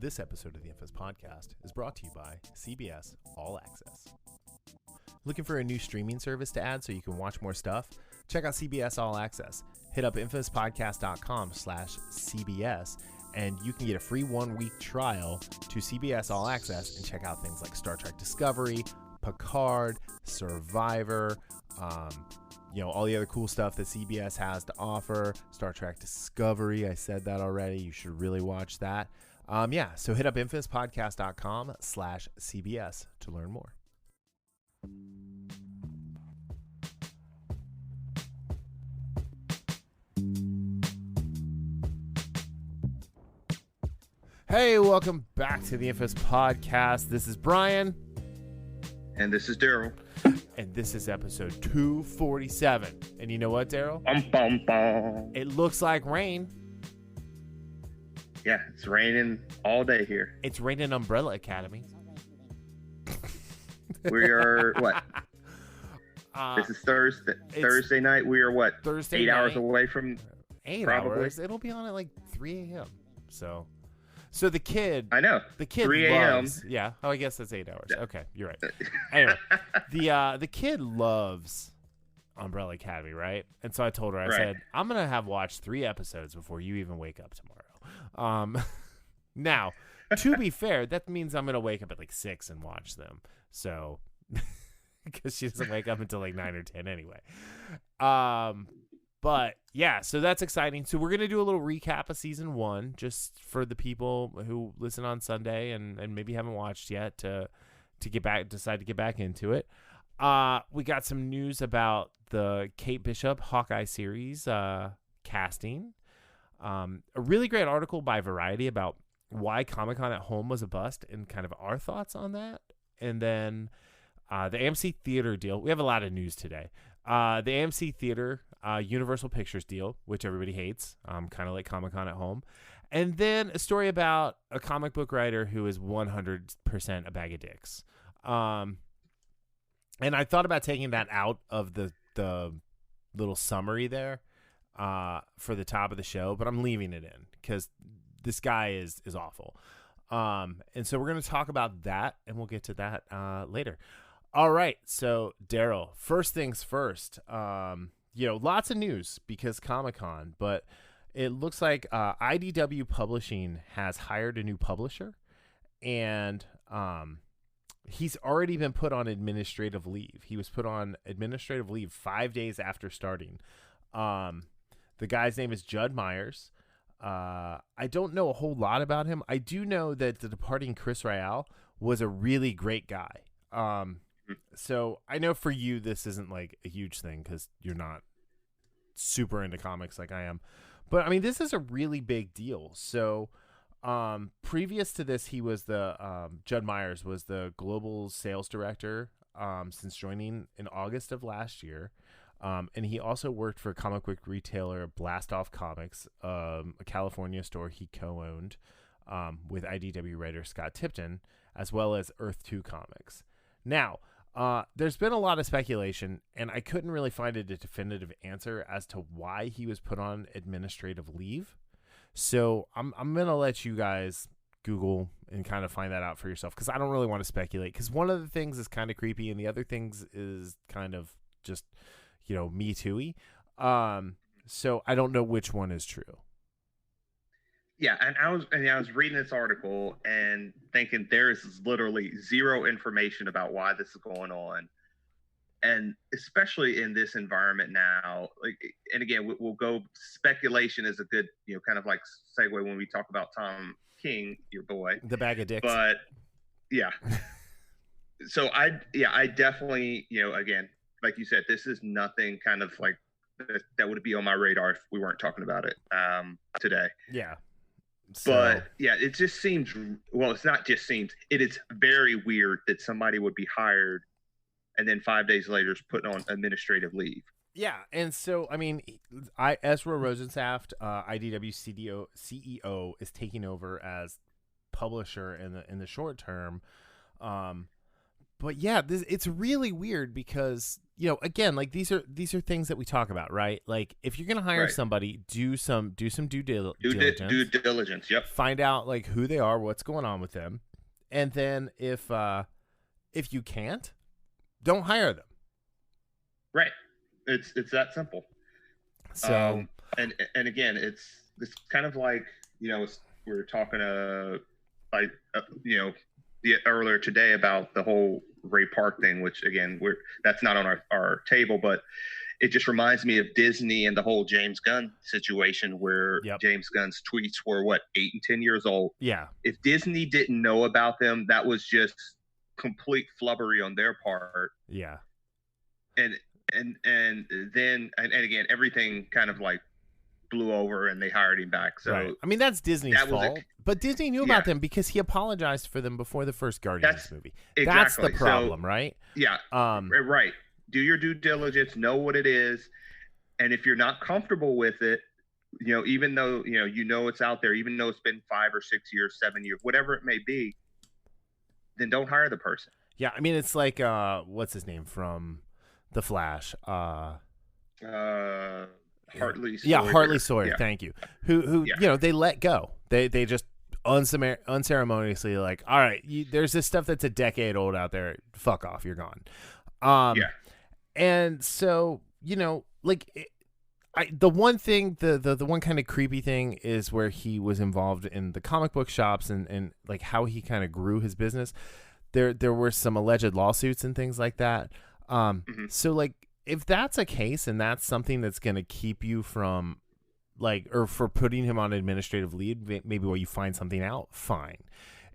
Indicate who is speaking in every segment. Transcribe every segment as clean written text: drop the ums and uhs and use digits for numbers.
Speaker 1: This episode of the Infamous Podcast is brought to you by CBS All Access. Looking for a new streaming service to add so you can watch more stuff? Check out CBS All Access. Hit up infamouspodcast.com/CBS and you can get a free 1-week trial to CBS All Access and check out things like Star Trek Discovery, Picard, Survivor, all the other cool stuff that CBS has to offer. Star Trek Discovery, I said that already. You should really watch that. So hit up infamouspodcast.com/CBS to learn more. Hey, welcome back to the Infamous Podcast. This is Brian.
Speaker 2: And this is Daryl.
Speaker 1: And this is episode 247. And you know what, Daryl? It looks like rain.
Speaker 2: Yeah, it's raining all day here.
Speaker 1: It's raining Umbrella Academy.
Speaker 2: We are, what? This is Thursday night. We are, what?
Speaker 1: Thursday
Speaker 2: 8
Speaker 1: night.
Speaker 2: hours away from
Speaker 1: 8
Speaker 2: probably.
Speaker 1: hours. It'll be on at like 3 a.m. So the kid.
Speaker 2: I know.
Speaker 1: The kid
Speaker 2: 3 a.m.
Speaker 1: loves. Yeah. Oh, I guess that's 8 hours. Okay, you're right. Anyway, the kid loves Umbrella Academy, right? And so I told her, I said, I'm gonna have watched 3 episodes before you even wake up tomorrow. Now, to be fair, that means I'm gonna wake up at like 6 and watch them. So, because she doesn't wake up until like 9 or 10 anyway. But yeah, so that's exciting. So we're gonna do a little recap of season 1, just for the people who listen on Sunday and maybe haven't watched yet to decide to get back into it. We got some news about the Kate Bishop Hawkeye series casting. A really great article by Variety about why Comic-Con at home was a bust and kind of our thoughts on that. And then the AMC Theater deal. We have a lot of news today. The AMC Theater Universal Pictures deal, which everybody hates, kind of like Comic-Con at home. And then a story about a comic book writer who is 100% a bag of dicks. And I thought about taking that out of the little summary there for the top of the show, but I'm leaving it in because this guy is awful. And so we're going to talk about that, and we'll get to that later. All right, so Daryl, first things first. Lots of news because Comic-Con, but it looks like IDW Publishing has hired a new publisher, and he's already been put on administrative leave. He was put on administrative leave 5 days after starting. The guy's name is Judd Myers. I don't know a whole lot about him. I do know that the departing Chris Ryall was a really great guy. So I know for you this isn't like a huge thing because you're not super into comics like I am. But I mean, this is a really big deal. So previous to this, he was Judd Myers was the global sales director since joining in August of last year. And he also worked for comic book retailer Blast Off Comics, a California store he co-owned with IDW writer Scott Tipton, as well as Earth 2 Comics. Now, there's been a lot of speculation, and I couldn't really find a definitive answer as to why he was put on administrative leave. So I'm going to let you guys Google and kind of find that out for yourself because I don't really want to speculate because one of the things is kind of creepy and the other things is kind of just, Me Too-y. So I don't know which one is true.
Speaker 2: Yeah, and I was reading this article and thinking there is literally zero information about why this is going on, and especially in this environment now. Like, and again, we'll go. Speculation is a good, kind of like segue when we talk about Tom King, your boy,
Speaker 1: the bag of dicks.
Speaker 2: But yeah, so I definitely, again, like you said, this is nothing kind of like that would be on my radar if we weren't talking about it today.
Speaker 1: Yeah.
Speaker 2: But yeah, it just seems, well, it's not just seems, it is very weird that somebody would be hired and then 5 days later is put on administrative leave.
Speaker 1: Yeah, and so, I mean, Ezra Rosensaft, IDW CEO, is taking over as publisher in the short term. But yeah, it's really weird because, you know, again, like these are things that we talk about, right? Like if you're gonna hire somebody, do some due diligence.
Speaker 2: Due diligence. Yep.
Speaker 1: Find out like who they are, what's going on with them, and then if you can't, don't hire them.
Speaker 2: Right. It's that simple.
Speaker 1: So
Speaker 2: and again, it's kind of like, you know, we were talking you know, earlier today about the whole Ray Park thing, which again, that's not on our table, but it just reminds me of Disney and the whole James Gunn situation where James Gunn's tweets were 8 and 10 years old.
Speaker 1: Yeah.
Speaker 2: If Disney didn't know about them, that was just complete flubbery on their part.
Speaker 1: Yeah.
Speaker 2: And then again, everything kind of like blew over and they hired him back. So
Speaker 1: I mean, that's Disney's fault. But Disney knew about them because he apologized for them before the first Guardians movie.
Speaker 2: Exactly.
Speaker 1: That's the problem, right?
Speaker 2: Yeah. Right. Do your due diligence, know what it is. And if you're not comfortable with it, you know, even though, you know it's out there, even though it's been 5 or 6 years, 7 years, whatever it may be, then don't hire the person.
Speaker 1: Yeah. I mean, it's like, what's his name from The Flash?
Speaker 2: Hartley Sawyer.
Speaker 1: Yeah, Hartley Sawyer. Thank you. Who you know, they let go. They just unceremoniously like, all right, there's this stuff that's a decade old out there. Fuck off, you're gone. And so, you know, like the one thing, the one kind of creepy thing is where he was involved in the comic book shops and like how he kind of grew his business. There were some alleged lawsuits and things like that. So like, if that's a case and that's something that's going to keep you from like, or for putting him on administrative leave, maybe while you find something out, fine.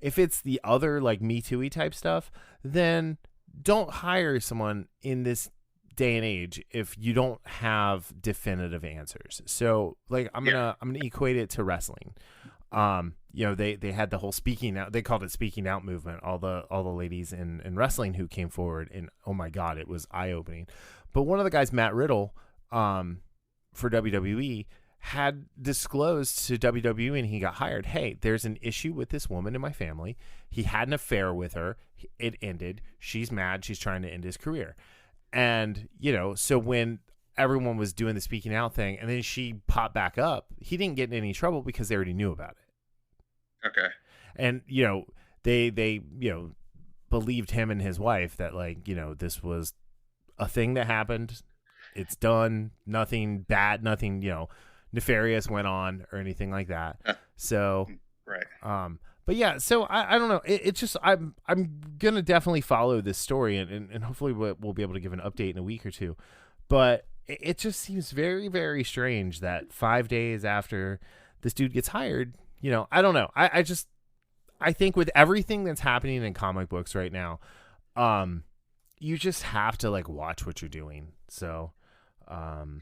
Speaker 1: If it's the other like Me Too-y type stuff, then don't hire someone in this day and age if you don't have definitive answers. So like, I'm gonna equate it to wrestling. You know, they had the whole speaking out, they called it speaking out movement, all the ladies in wrestling who came forward, and oh my God, it was eye opening. But one of the guys, Matt Riddle, for WWE, had disclosed to WWE and he got hired, hey, there's an issue with this woman in my family. He had an affair with her. It ended. She's mad. She's trying to end his career. And, you know, so when everyone was doing the speaking out thing and then she popped back up, he didn't get in any trouble because they already knew about it.
Speaker 2: Okay.
Speaker 1: And, you know, they you know, believed him and his wife that, like, you know, this was a thing that happened. It's done. Nothing bad, nothing, you know, nefarious went on or anything like that. So,
Speaker 2: right.
Speaker 1: But yeah, so I don't know. It's just, I'm gonna definitely follow this story and hopefully we'll be able to give an update in a week or two. But it just seems very, very strange that 5 days after this dude gets hired, you know, I don't know. I think with everything that's happening in comic books right now, you just have to like watch what you're doing. So,
Speaker 2: and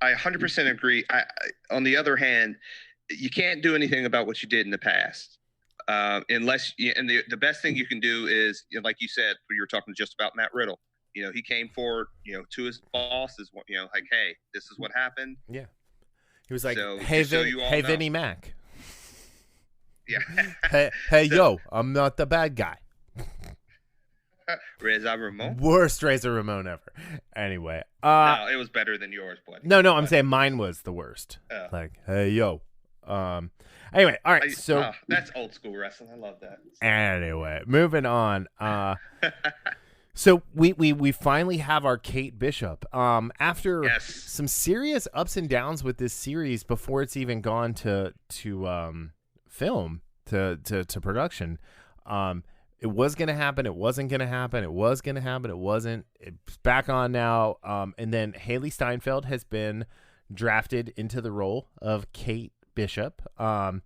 Speaker 2: I 100% agree. On the other hand, you can't do anything about what you did in the past, unless the best thing you can do is, you know, like you said, you were talking just about Matt Riddle. You know, he came forward, you know, to his bosses, you know, like, hey, this is what happened.
Speaker 1: Yeah, he was like,
Speaker 2: so,
Speaker 1: hey, Vinnie Mac.
Speaker 2: Yeah.
Speaker 1: hey, yo, I'm not the bad guy.
Speaker 2: Razor Ramon?
Speaker 1: Worst Razor Ramon ever. Anyway.
Speaker 2: No, it was better than yours, buddy.
Speaker 1: No, I'm saying mine was the worst. Oh. Like, hey, yo. Anyway, all right. So
Speaker 2: that's old school wrestling. I love that.
Speaker 1: Anyway, moving on. So we finally have our Kate Bishop. After some serious ups and downs with this series before it's even gone to film, to production. It was going to happen. It wasn't going to happen. It was going to happen. It wasn't. It's back on now. And then Haley Steinfeld has been drafted into the role of Kate Bishop. And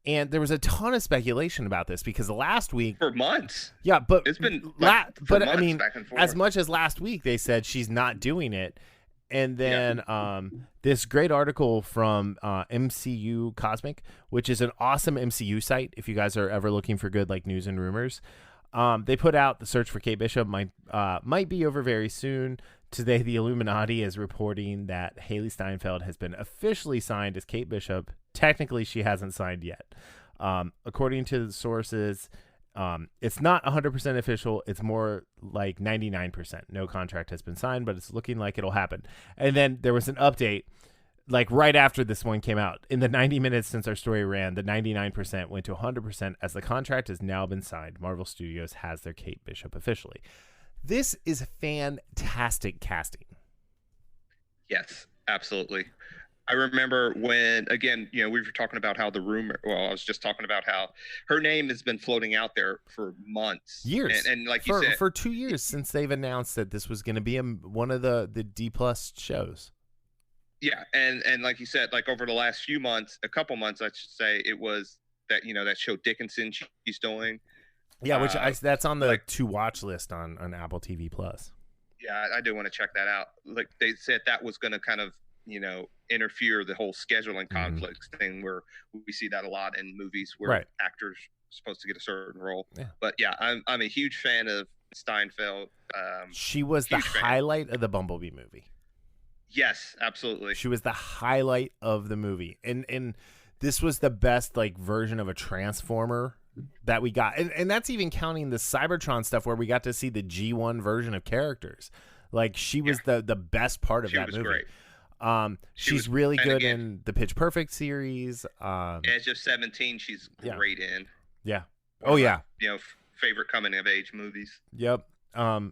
Speaker 1: there was a ton of speculation about this because last week
Speaker 2: for months.
Speaker 1: Yeah, but
Speaker 2: it's been
Speaker 1: but I mean, as much as last week they said she's not doing it. And then this great article from MCU Cosmic, which is an awesome MCU site if you guys are ever looking for good like news and rumors. They put out the search for Kate Bishop might be over very soon. Today, the Illuminati is reporting that Haley Steinfeld has been officially signed as Kate Bishop. Technically, she hasn't signed yet. According to the sources, It's not 100% official. It's more like 99%. No contract has been signed, but it's looking like it'll happen. And then there was an update like right after this one came out. In the 90 minutes since our story ran, the 99% went to 100% as the contract has now been signed. Marvel Studios has their Kate Bishop officially. This is fantastic casting.
Speaker 2: Yes, absolutely. I remember when, again, we were talking about how the rumor, well, I was just talking about how her name has been floating out there for months.
Speaker 1: Years.
Speaker 2: And like you said.
Speaker 1: For 2 years since they've announced that this was going to be one of the D+ shows.
Speaker 2: Yeah. And like you said, like over the last a couple months, I should say, it was that, that show Dickinson she's doing.
Speaker 1: Yeah, which that's on the to watch list on Apple TV Plus.
Speaker 2: Yeah, I do want to check that out. Like they said that was going to kind of, interfere the whole scheduling conflicts thing where we see that a lot in movies where actors are supposed to get a certain role. Yeah. But yeah, I'm a huge fan of Steinfeld.
Speaker 1: She was the highlight of the Bumblebee movie.
Speaker 2: Yes, absolutely.
Speaker 1: She was the highlight of the movie. And this was the best like version of a Transformer that we got. And that's even counting the Cybertron stuff where we got to see the G1 version of characters. Like she was the best part of that movie. Great. She's really good in the Pitch Perfect series.
Speaker 2: Edge of 17, she's great in.
Speaker 1: Yeah. Oh yeah.
Speaker 2: Favorite coming of age movies.
Speaker 1: Yep.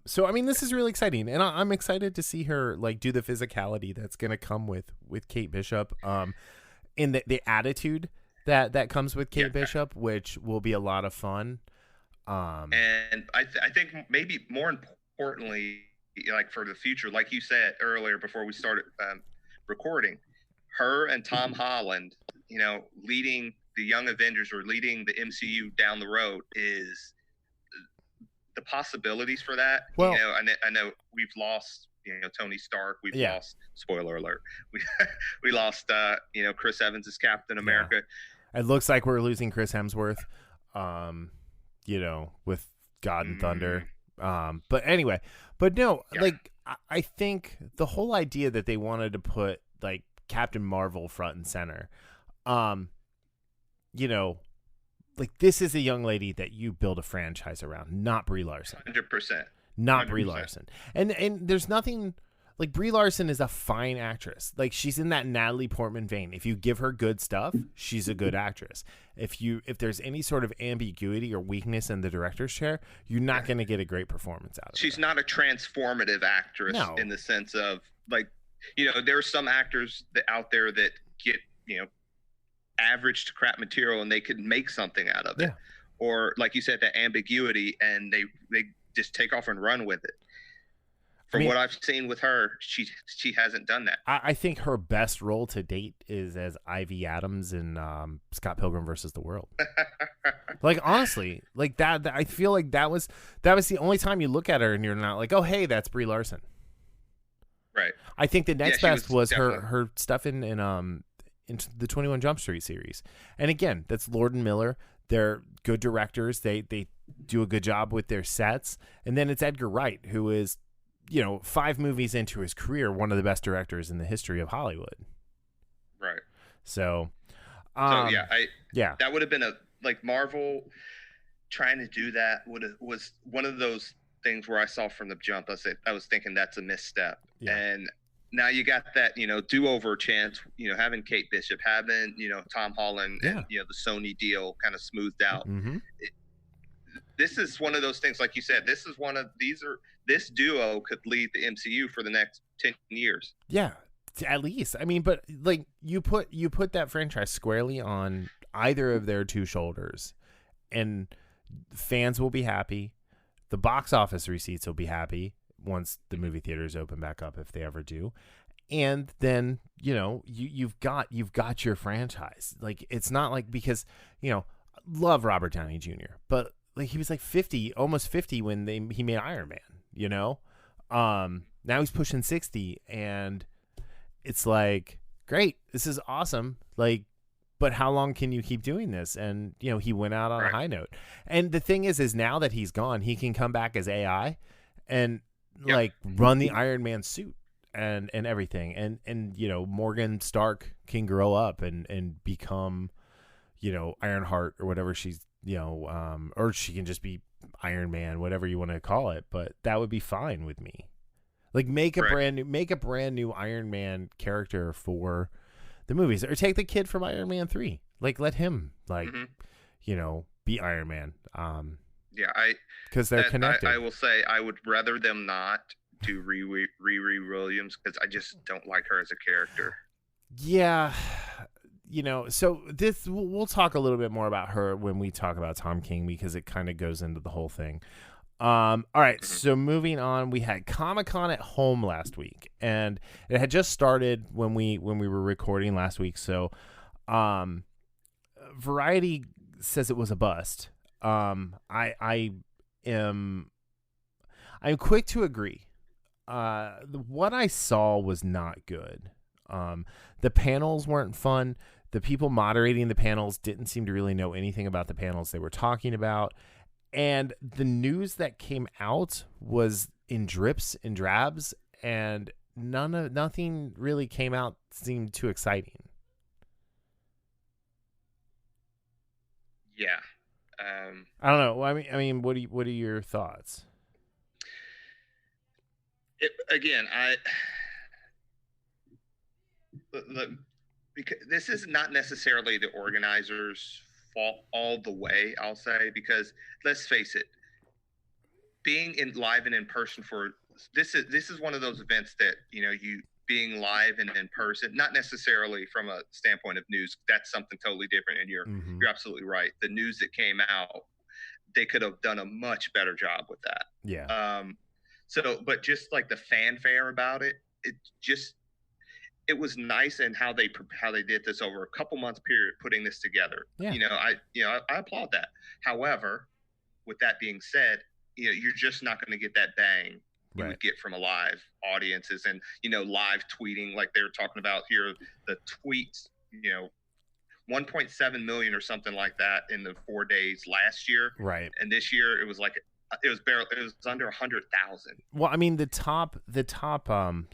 Speaker 1: So I mean, this is really exciting, and I'm excited to see her like do the physicality that's gonna come with Kate Bishop. In the attitude that comes with Kate Bishop, which will be a lot of fun.
Speaker 2: And I think maybe more importantly, like for the future, like you said earlier before we started recording, her and Tom Holland, leading the Young Avengers or leading the MCU down the road is the possibilities for that.
Speaker 1: Well,
Speaker 2: I know we've lost, Tony Stark. We've lost, spoiler alert, we lost, Chris Evans as Captain America.
Speaker 1: Yeah. It looks like we're losing Chris Hemsworth, with God and Thunder. But anyway, no, like I think the whole idea that they wanted to put like Captain Marvel front and center, like this is a young lady that you build a franchise around, not Brie Larson.
Speaker 2: 100%.
Speaker 1: Not 100%. Brie Larson. And there's nothing like Brie Larson is a fine actress. Like she's in that Natalie Portman vein. If you give her good stuff, she's a good actress. If there's any sort of ambiguity or weakness in the director's chair, you're not going to get a great performance out of her.
Speaker 2: She's not a transformative actress in the sense of like, there are some actors out there that get, average to crap material and they could make something out of it. Or like you said, that ambiguity and they just take off and run with it. From what I've seen with her, she hasn't done that.
Speaker 1: I think her best role to date is as Ivy Adams in Scott Pilgrim versus the World. Like honestly, like that I feel like that was the only time you look at her and you're not like, oh hey, that's Brie Larson.
Speaker 2: Right.
Speaker 1: I think the next best was her stuff in the 21 Jump Street series. And again, that's Lord and Miller. They're good directors. They do a good job with their sets. And then it's Edgar Wright, who is 5 movies into his career, one of the best directors in the history of Hollywood.
Speaker 2: Right.
Speaker 1: So
Speaker 2: that would have been Marvel trying to do that was one of those things where I saw from the jump. I was thinking that's a misstep. Yeah. And now you got that, do-over chance, having Kate Bishop, having, Tom Holland and, the Sony deal kind of smoothed out.
Speaker 1: Mm-hmm.
Speaker 2: This is one of those things, like you said, this duo could lead the MCU for the next 10 years.
Speaker 1: Yeah, at least. I mean, but like you put that franchise squarely on either of their two shoulders and fans will be happy. The box office receipts will be happy once the movie theaters open back up, if they ever do. And then, you've got your franchise. Like, it's not like, because, love Robert Downey Jr., but like he was like 50, almost 50 when he made Iron Man, now he's pushing 60 and it's like, great, this is awesome. Like, but how long can you keep doing this? And, he went out on a high note. And the thing is now that he's gone, he can come back as AI and like run the Iron Man suit and everything. And, Morgan Stark can grow up and become, Ironheart or whatever she's, or she can just be Iron Man, whatever you want to call it. But that would be fine with me. Like make a brand new Iron Man character for the movies, or take the kid from Iron Man 3. Like let him be Iron Man. Because they're connected.
Speaker 2: I will say I would rather them not do Riri Williams, because I just don't like her as a character.
Speaker 1: Yeah. So we'll talk a little bit more about her when we talk about Tom King, because it kind of goes into the whole thing. All right. So moving on, we had Comic-Con at home last week, and it had just started when we were recording last week. So, Variety says it was a bust. I'm quick to agree. What I saw was not good. The panels weren't fun. The people moderating the panels didn't seem to really know anything about the panels they were talking about. And the news that came out was in drips and drabs, and nothing really came out seemed too exciting.
Speaker 2: Yeah.
Speaker 1: I don't know. I mean, what are your thoughts?
Speaker 2: Because this is not necessarily the organizers' fault all the way, I'll say, because let's face it, being live and in person for this is one of those events that you being live and in person, not necessarily from a standpoint of news, that's something totally different, and you're absolutely right. The news that came out, they could have done a much better job with that.
Speaker 1: Yeah.
Speaker 2: But just like the fanfare about it, it was nice, and how they did this over a couple months period, putting this together.
Speaker 1: Yeah.
Speaker 2: I applaud that. However, with that being said, you're just not going to get that bang you would get from a live audiences, and live tweeting like they were talking about here. The tweets, 1.7 million or something like that in the 4 days last year.
Speaker 1: Right.
Speaker 2: And this year it was under 100,000.
Speaker 1: Well, I mean, the top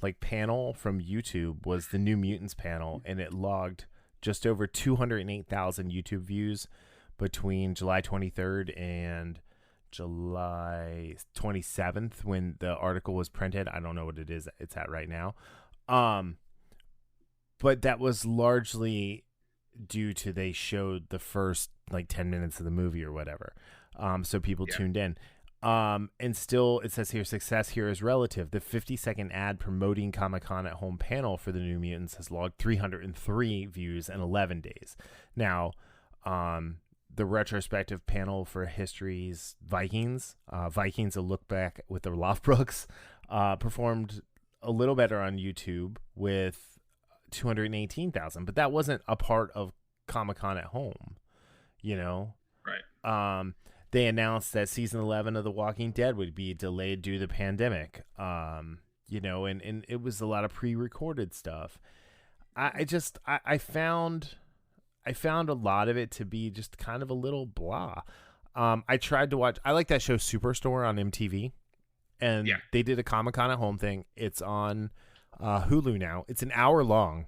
Speaker 1: like panel from YouTube was the New Mutants panel, and it logged just over 208,000 YouTube views between July 23rd and July 27th when the article was printed. I don't know what it's at right now. But that was largely due to they showed the first like 10 minutes of the movie or whatever. So people tuned in. And still, it says here, success here is relative. The 50-second ad promoting Comic-Con at home panel for the New Mutants has logged 303 views in 11 days. Now, the retrospective panel for History's Vikings, A Look Back with the Loftbrooks, performed a little better on YouTube with 218,000, but that wasn't a part of Comic-Con at home,
Speaker 2: Right.
Speaker 1: They announced that season 11 of The Walking Dead would be delayed due to the pandemic, and it was a lot of pre-recorded stuff. I found a lot of it to be just kind of a little blah. I tried to watch. I like that show Superstore on MTV, and they did a Comic-Con at home thing. It's on Hulu now. It's an hour long,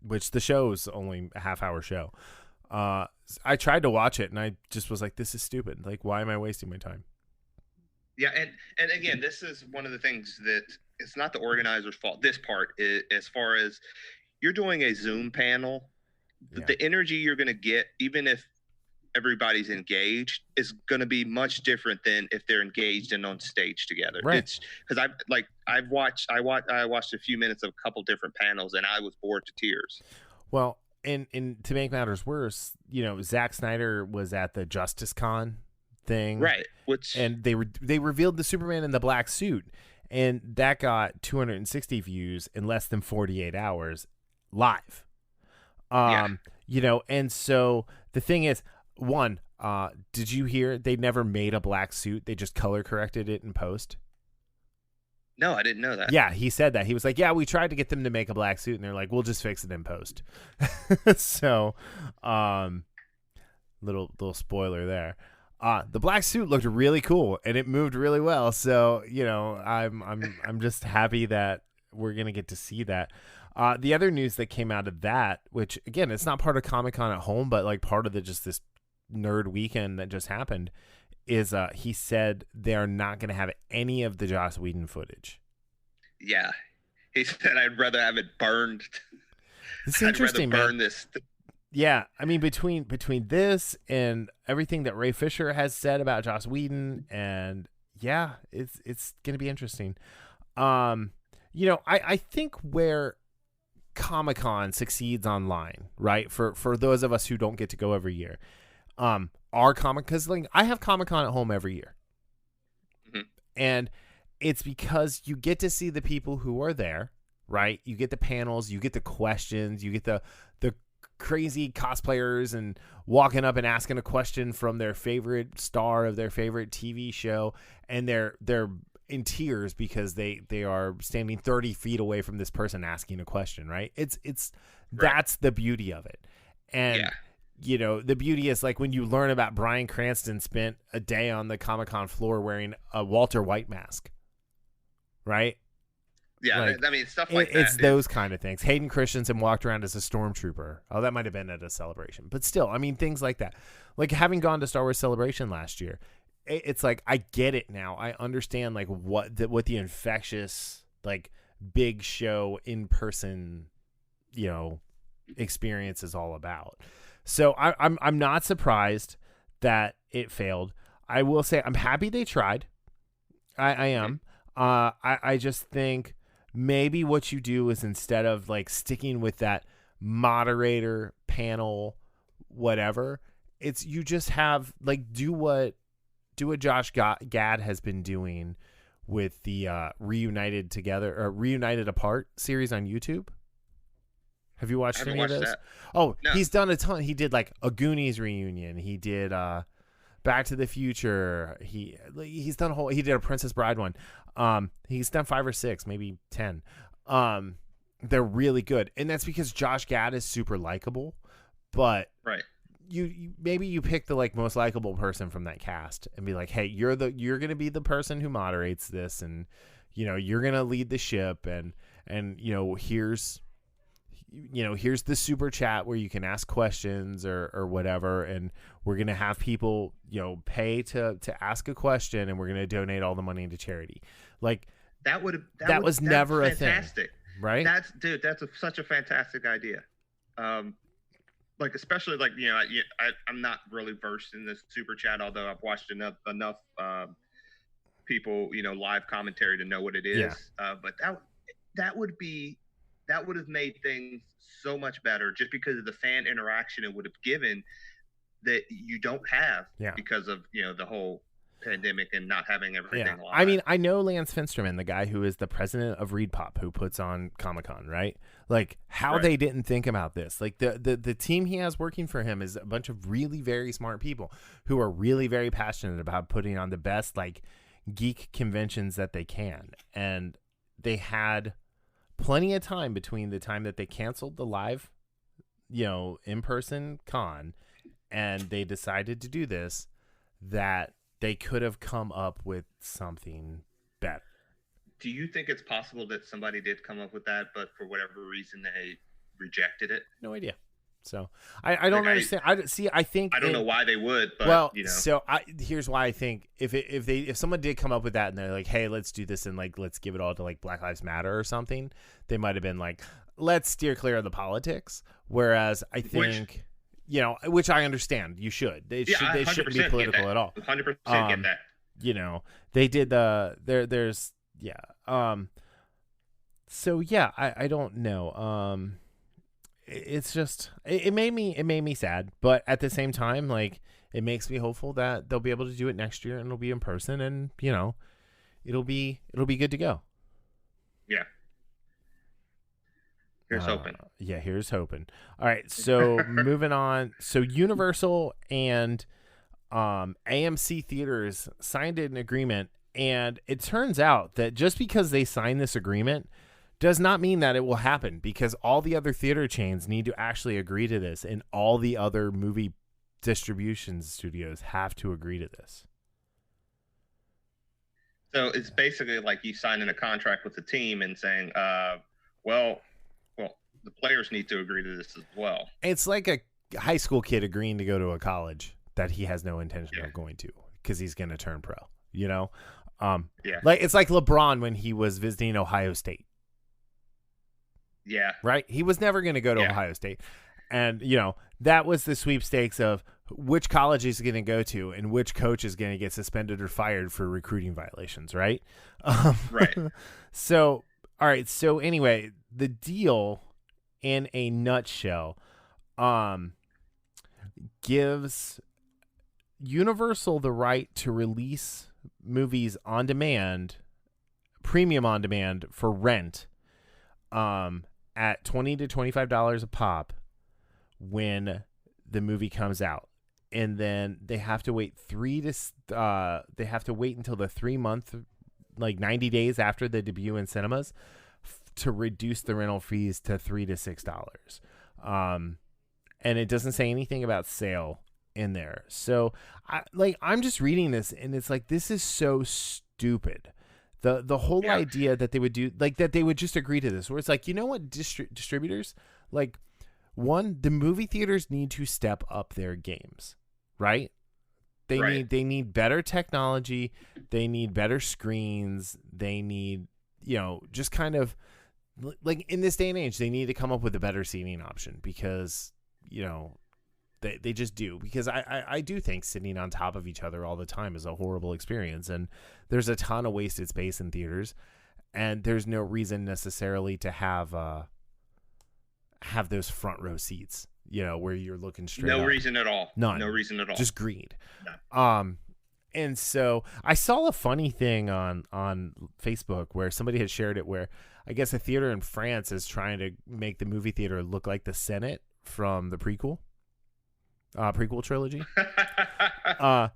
Speaker 1: which the show is only a half-hour show. I tried to watch it, and I just was like, this is stupid. Like, why am I wasting my time?
Speaker 2: Yeah, and again, this is one of the things that it's not the organizer's fault. This part is, as far as you're doing a Zoom panel, the energy you're going to get, even if everybody's engaged, is going to be much different than if they're engaged and on stage together.
Speaker 1: Right.
Speaker 2: It's because I watched a few minutes of a couple different panels, and I was bored to tears.
Speaker 1: Well, and to make matters worse, Zack Snyder was at the Justice Con thing,
Speaker 2: right?
Speaker 1: And they revealed the Superman in the black suit, and that got 260 views in less than 48 hours live. And so the thing is, one, did you hear they never made a black suit? They just color corrected it in post.
Speaker 2: No, I didn't know that.
Speaker 1: Yeah, he said that. He was like, yeah, we tried to get them to make a black suit, and they're like, we'll just fix it in post. So, little spoiler there. The black suit looked really cool, and it moved really well. So, I'm just happy that we're gonna get to see that. The other news that came out of that, which again, it's not part of Comic-Con at home, but like part of just this nerd weekend that just happened, is he said they're not going to have any of the Joss Whedon footage.
Speaker 2: Yeah, he said I'd rather have it burned.
Speaker 1: It's interesting,
Speaker 2: I'd rather burn
Speaker 1: man.
Speaker 2: this.
Speaker 1: Yeah, I mean between this and everything that Ray Fisher has said about Joss Whedon, and yeah, it's going to be interesting. I think where Comic-Con succeeds online, right? For those of us who don't get to go every year, our because like I have Comic-Con at home every year, and it's because you get to see the people who are there, right? You get the panels, you get the questions, you get the crazy cosplayers and walking up and asking a question from their favorite star of their favorite TV show, and they're in tears because they are standing 30 feet away from this person asking a question, right? It's That's the beauty of it. And the beauty is like when you learn about Bryan Cranston spent a day on the Comic-Con floor wearing a Walter White mask, right?
Speaker 2: Yeah,
Speaker 1: like,
Speaker 2: I mean, stuff like
Speaker 1: it's
Speaker 2: that.
Speaker 1: Those kind of things. Hayden Christensen walked around as a stormtrooper. Oh, that might have been at a celebration. But still, I mean, things like that. Like having gone to Star Wars Celebration last year, it's like I get it now. I understand like what the infectious, like big show in person, experience is all about. So I'm not surprised that it failed. I will say I'm happy they tried. I am. I just think maybe what you do is instead of like sticking with that moderator panel, whatever, it's you just have like do what Josh Gad has been doing with the Reunited Apart series on YouTube. Have you watched any of those?
Speaker 2: That.
Speaker 1: Oh,
Speaker 2: no.
Speaker 1: He's done a ton. He did like a Goonies reunion. He did Back to the Future. He's done he did a Princess Bride one. He's done 5 or 6, maybe 10. They're really good, and that's because Josh Gad is super likable. But
Speaker 2: right,
Speaker 1: you maybe you pick the like most likable person from that cast and be like, hey, you're gonna be the person who moderates this, and you're gonna lead the ship, and here's the super chat where you can ask questions or whatever, and we're going to have people, pay to ask a question, and we're going to donate all the money into charity. Like that was never a thing, right?
Speaker 2: That's such a fantastic idea. Like, especially like, I'm not really versed in this super chat, although I've watched enough people, live commentary to know what it is.
Speaker 1: Yeah.
Speaker 2: But that would have made things so much better just because of the fan interaction it would have given that you don't have because of, the whole pandemic and not having everything live.
Speaker 1: I mean, I know Lance Finsterman, the guy who is the president of ReedPop, who puts on Comic-Con, right? Like how they didn't think about this. Like the team he has working for him is a bunch of really very smart people who are really very passionate about putting on the best like geek conventions that they can. And they had plenty of time between the time that they canceled the live, in-person con, and they decided to do this, that they could have come up with something better.
Speaker 2: Do you think it's possible that somebody did come up with that, but for whatever reason they rejected it?
Speaker 1: No idea. So I don't understand. I don't
Speaker 2: know why they would, but
Speaker 1: So here's why I think if someone did come up with that and they're like, hey, let's do this and like let's give it all to like Black Lives Matter or something, they might have been like, let's steer clear of the politics. Whereas I think which I understand, you should. They shouldn't be political at all.
Speaker 2: 100% get that.
Speaker 1: They did there's So yeah, I don't know. It's just it made me sad, but at the same time, like it makes me hopeful that they'll be able to do it next year and it'll be in person, and it'll be good to go.
Speaker 2: Yeah. Here's hoping.
Speaker 1: Yeah, here's hoping. All right, so moving on. So Universal and AMC Theaters signed an agreement, and it turns out that just because they signed this agreement does not mean that it will happen, because all the other theater chains need to actually agree to this, and all the other movie distribution studios have to agree to this.
Speaker 2: So it's basically like you signing a contract with the team and saying, well, the players need to agree to this as well.
Speaker 1: It's like a high school kid agreeing to go to a college that he has no intention
Speaker 2: Yeah.
Speaker 1: of going to because he's going to turn pro, you know?
Speaker 2: Yeah.
Speaker 1: Like it's like LeBron when he was visiting Ohio State,
Speaker 2: Yeah.
Speaker 1: right? He was never going to go to
Speaker 2: Yeah.
Speaker 1: Ohio State. And, you know, that was the sweepstakes of which college he's going to go to and which coach is going to get suspended or fired for recruiting violations, right?
Speaker 2: Right.
Speaker 1: So, all right. So anyway, the deal in a nutshell gives Universal the right to release movies on demand, premium on demand for rent at $20 to $25 a pop when the movie comes out. And then they have to wait until the 3 month, like 90 days after the debut in cinemas to reduce the rental fees to $3 to $6. And it doesn't say anything about sale in there. So I'm just reading this and it's like, this is so stupid. The whole idea that they would do, like that they would just agree to this, where it's like, you know what, distributors, like, one, the movie theaters need to step up their games, right? They need better technology. They need better screens. They need, you know, just kind of like in this day and age, they need to come up with a better seating option because, you know, they just do. Because I do think sitting on top of each other all the time is a horrible experience. And there's a ton of wasted space in theaters. And there's no reason necessarily to have those front row seats, you know, where you're looking straight up.
Speaker 2: Reason at all.
Speaker 1: None.
Speaker 2: No reason at all.
Speaker 1: Just greed.
Speaker 2: No.
Speaker 1: And so I saw a funny thing on Facebook where somebody had shared it where I guess a theater in France is trying to make the movie theater look like the Senate from the prequel trilogy,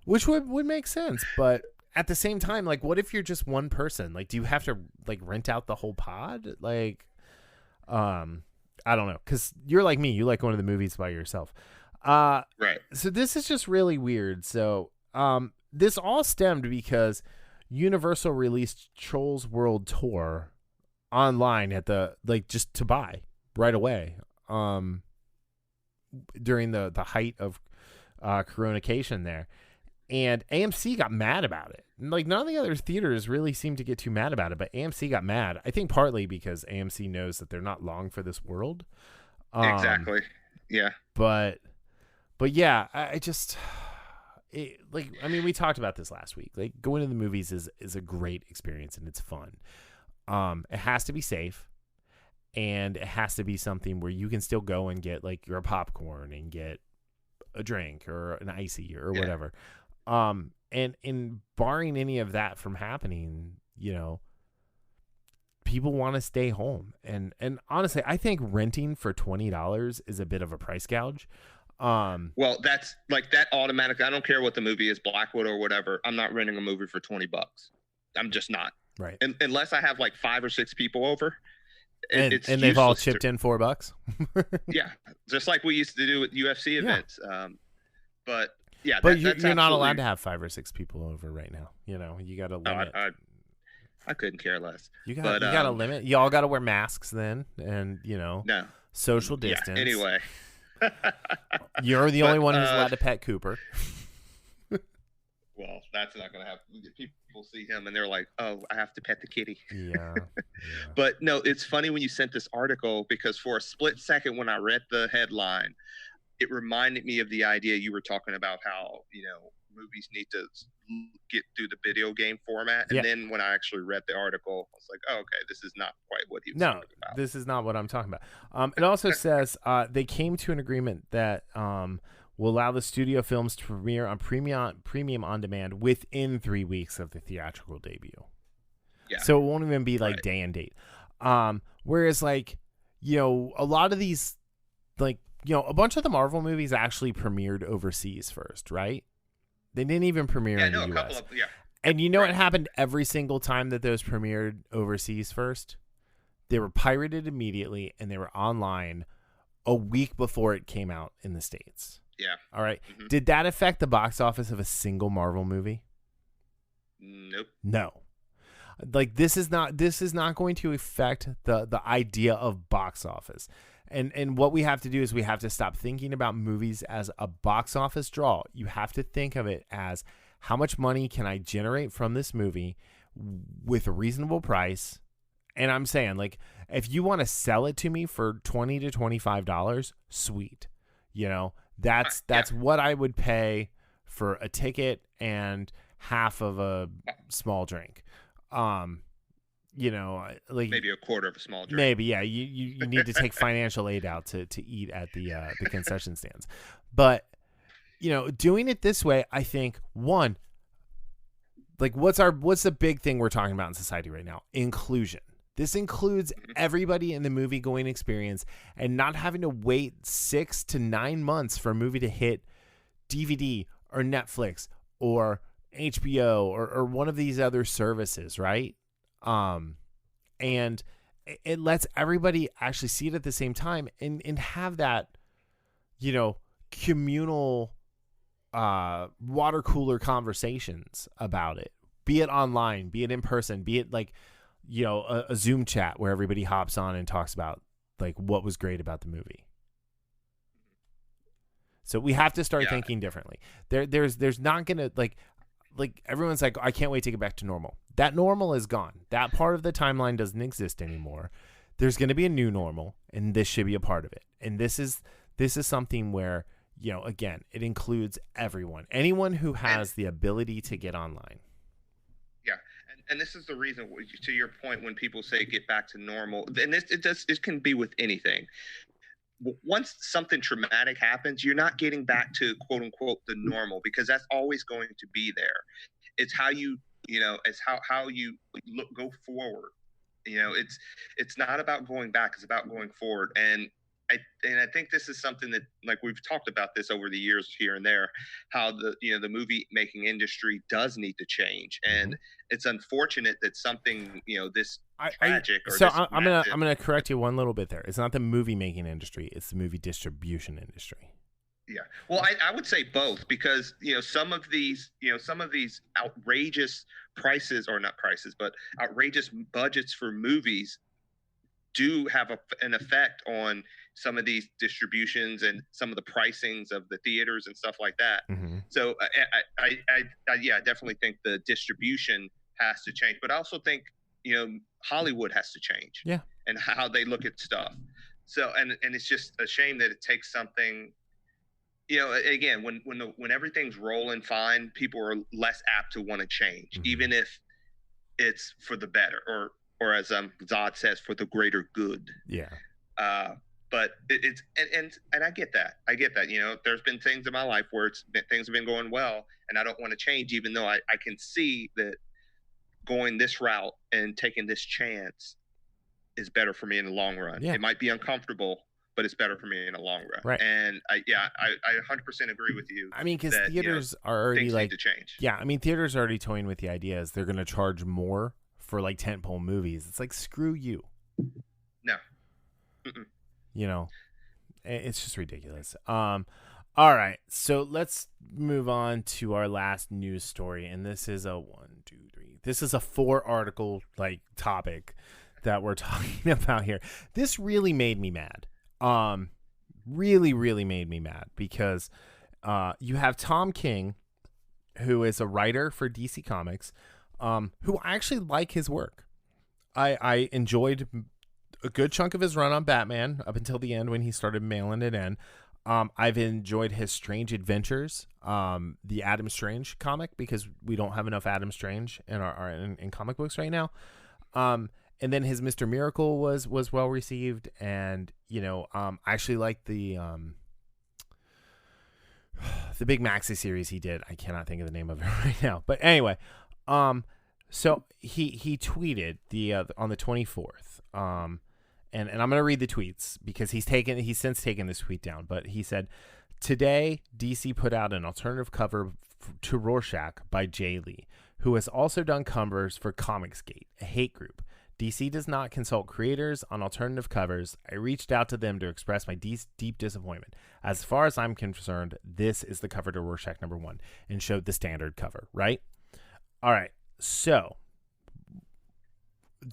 Speaker 1: which would make sense. But at the same time, like, what if you're just one person? Like, do you have to like rent out the whole pod? Like, I don't know, because you're like me, you like going to the movies by yourself.
Speaker 2: Right.
Speaker 1: So this is just really weird. So this all stemmed because Universal released Trolls World Tour online at the, like, just to buy right away during the height of coronation there. And AMC got mad about it. Like, none of the other theaters really seemed to get too mad about it, but AMC got mad. I think partly because AMC knows that they're not long for this world.
Speaker 2: Exactly. Yeah.
Speaker 1: But yeah, I just, I mean, we talked about this last week. Like, going to the movies is a great experience and it's fun. It has to be safe, and it has to be something where you can still go and get like your popcorn and get a drink or an icy or whatever. And in barring any of that from happening, you know, people want to stay home. And honestly, I think renting for $20 is a bit of a price gouge.
Speaker 2: Well, that's like that automatic. I don't care what the movie is, Blackwood or whatever. I'm not renting a movie for $20. I'm just not.
Speaker 1: Right.
Speaker 2: And unless I have like 5 or 6 people over.
Speaker 1: And they've all chipped in $4.
Speaker 2: Yeah. Just like we used to do with UFC events. But yeah,
Speaker 1: but you're not allowed to have 5 or 6 people over right now. You know, you got to limit.
Speaker 2: I couldn't care less.
Speaker 1: You got to limit. You all got to wear masks then, and you know, social distance.
Speaker 2: Yeah, anyway,
Speaker 1: you're the only one who's allowed to pet Cooper.
Speaker 2: Well, that's not going to happen. People see him and they're like, "Oh, I have to pet the kitty."
Speaker 1: Yeah.
Speaker 2: But no, it's funny when you sent this article because for a split second when I read the headline, it reminded me of the idea you were talking about, how, you know, movies need to get through the video game format. And then when I actually read the article, I was like, oh, okay, this is not quite what he was talking about.
Speaker 1: This is not what I'm talking about. It also says they came to an agreement that will allow the studio films to premiere on premium on demand within 3 weeks of the theatrical debut. Yeah. So it won't even be like day and date. Whereas, like, you know, a lot of these, like, you know, a bunch of the Marvel movies actually premiered overseas first, right? They didn't even premiere in the US. And you know what happened every single time that those premiered overseas first? They were pirated immediately, and they were online a week before it came out in the States.
Speaker 2: Yeah.
Speaker 1: All right. Mm-hmm. Did that affect the box office of a single Marvel movie?
Speaker 2: Nope.
Speaker 1: No. Like, this is not going to affect the idea of box office. And what we have to do is we have to stop thinking about movies as a box office draw. You have to think of it as, how much money can I generate from this movie with a reasonable price? And I'm saying, like, if you want to sell it to me for $20 to $25, sweet. You know, that's what I would pay for a ticket and half of a small drink. You know, like
Speaker 2: maybe a quarter of a small drink.
Speaker 1: Maybe, yeah. You need to take financial aid out to eat at the concession stands. But, you know, doing it this way, I think, one, like, what's the big thing we're talking about in society right now? Inclusion. This includes everybody in the movie going experience, and not having to wait 6 to 9 months for a movie to hit DVD or Netflix or HBO or one of these other services, right? And it lets everybody actually see it at the same time and have that, you know, communal water cooler conversations about it, be it online, be it in person, be it like, you know, a Zoom chat where everybody hops on and talks about like what was great about the movie. So we have to start thinking differently. There's not gonna like everyone's like, I can't wait to get back to normal. That normal is gone. That part of the timeline doesn't exist anymore. There's going to be a new normal, and this should be a part of it. And this is something where, you know, again, it includes everyone, anyone who has the ability to get online.
Speaker 2: Yeah, and this is the reason, to your point, when people say get back to normal, and it can be with anything. Once something traumatic happens, you're not getting back to quote unquote the normal, because that's always going to be there. It's how you know, it's how you go forward. You know, it's not about going back, it's about going forward. And I think this is something that, like, we've talked about this over the years here and there, how the movie making industry does need to change. And it's unfortunate that something, you know, this tragic
Speaker 1: I'm gonna correct you one little bit there. It's not the movie making industry, it's the movie distribution industry.
Speaker 2: Yeah. Well, I would say both, because, you know, some of these outrageous prices, or not prices, but outrageous budgets for movies do have an effect on some of these distributions and some of the pricings of the theaters and stuff like that. So I definitely think the distribution has to change, but I also think, you know, Hollywood has to change.
Speaker 1: Yeah.
Speaker 2: And how they look at stuff. So, and it's just a shame that it takes something, you know, again, when everything's rolling fine, people are less apt to want to change, even if it's for the better, or as Zod says, for the greater good.
Speaker 1: Yeah.
Speaker 2: But it's and I get that. You know, there's been things in my life where things have been going well, and I don't want to change, even though I can see that going this route and taking this chance is better for me in the long run.
Speaker 1: Yeah.
Speaker 2: It might be uncomfortable, but it's better for me in the long run.
Speaker 1: Right.
Speaker 2: And I 100% agree with you.
Speaker 1: I mean, because theaters are already
Speaker 2: things
Speaker 1: like
Speaker 2: need to change.
Speaker 1: Yeah, I mean, theaters are already toying with the ideas they're going to charge more for like tentpole movies. It's like, screw you.
Speaker 2: No. Mm-mm.
Speaker 1: You know, it's just ridiculous. All right, so let's move on to our last news story, and this is a 4-article like topic that we're talking about here. This really made me mad. Really made me mad, because you have Tom King, who is a writer for DC Comics, who I actually like his work. I enjoyed a good chunk of his run on Batman up until the end when he started mailing it in. I've enjoyed his Strange Adventures, the Adam Strange comic, because we don't have enough Adam Strange in comic books right now. And then his Mr. Miracle was well received, and you know, I actually like the big maxi series he did. I cannot think of the name of it right now, but anyway, so he tweeted on the 24th, and I'm gonna read the tweets because he's since taken this tweet down, but he said, today DC put out an alternative cover to Rorschach by Jay Lee, who has also done covers for Comicsgate, a hate group. DC does not consult creators on alternative covers. I reached out to them to express my deep disappointment. As far as I'm concerned, this is the cover to Rorschach #1, and showed the standard cover, right? All right, so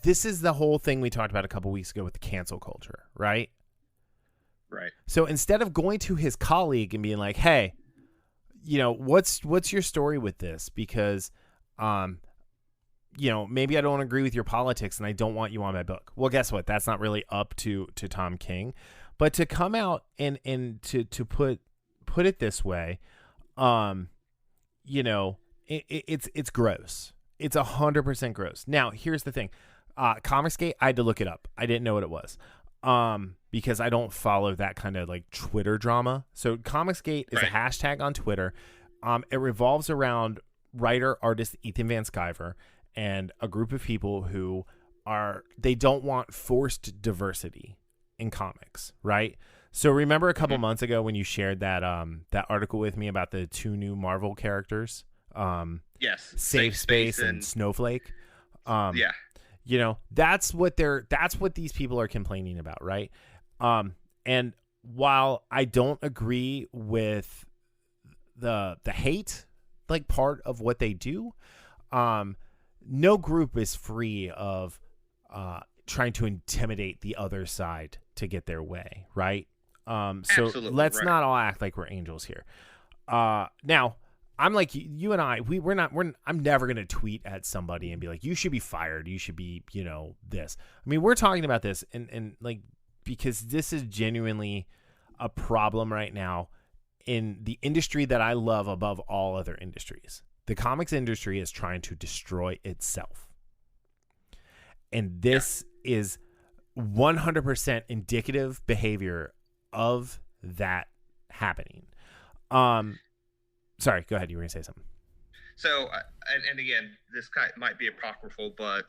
Speaker 1: this is the whole thing we talked about a couple weeks ago with the cancel culture, right?
Speaker 2: Right.
Speaker 1: So instead of going to his colleague and being like, hey, what's your story with this? Because, maybe I don't agree with your politics and I don't want you on my book. Well, guess what? That's not really up to Tom King. But to come out and to put it this way, it's gross. It's 100% gross. Now, here's the thing. Comicsgate, I had to look it up. I didn't know what it was. Because I don't follow that kind of like Twitter drama. So Comicsgate is a hashtag on Twitter. It revolves around writer, artist Ethan Van Sciver and a group of people who they don't want forced diversity in comics, right? So remember a couple months ago when you shared that article with me about the 2 new Marvel characters?
Speaker 2: Yes.
Speaker 1: Safe Space and Snowflake.
Speaker 2: Yeah.
Speaker 1: That's what these people are complaining about, right? And while I don't agree with the hate like part of what they do, no group is free of trying to intimidate the other side to get their way, right? So let's not all act like we're angels here. Now I'm like you and I'm never going to tweet at somebody and be like, you should be fired. You should be, this. I mean, we're talking about this and like, because this is genuinely a problem right now in the industry that I love above all other industries. The comics industry is trying to destroy itself. And this is 100% indicative behavior of that happening. Sorry, go ahead. You were going to say something.
Speaker 2: So, and again, this might be apocryphal, but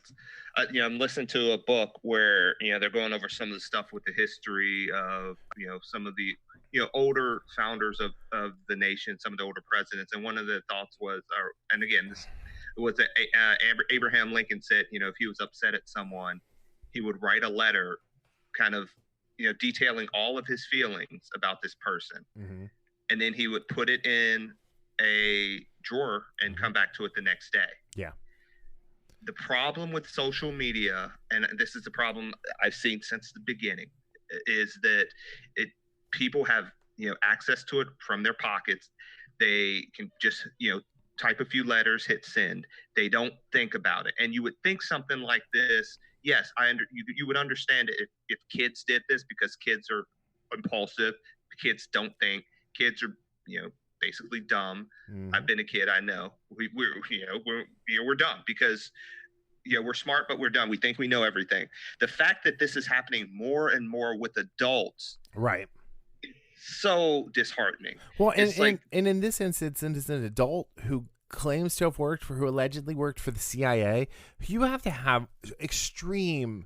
Speaker 2: I'm listening to a book where they're going over some of the stuff with the history of some of the older founders of the nation, some of the older presidents, and one of the thoughts was, and again, this was that Abraham Lincoln said, if he was upset at someone, he would write a letter, kind of detailing all of his feelings about this person, and then he would put it in a drawer and come back to it the next day.
Speaker 1: Yeah.
Speaker 2: The problem with social media, and this is the problem I've seen since the beginning, is that people have access to it from their pockets. They can just type a few letters, hit send. They don't think about it. And you would think something like this. Yes, you would understand it if kids did this, because kids are impulsive. Kids don't think. Kids are basically dumb. I've been a kid. I know we're dumb because we're smart, but we're dumb. We think we know everything. The fact that this is happening more and more with adults,
Speaker 1: right?
Speaker 2: So disheartening.
Speaker 1: Well, and in this instance, it's an adult who claims to have who allegedly worked for the CIA. You have to have extreme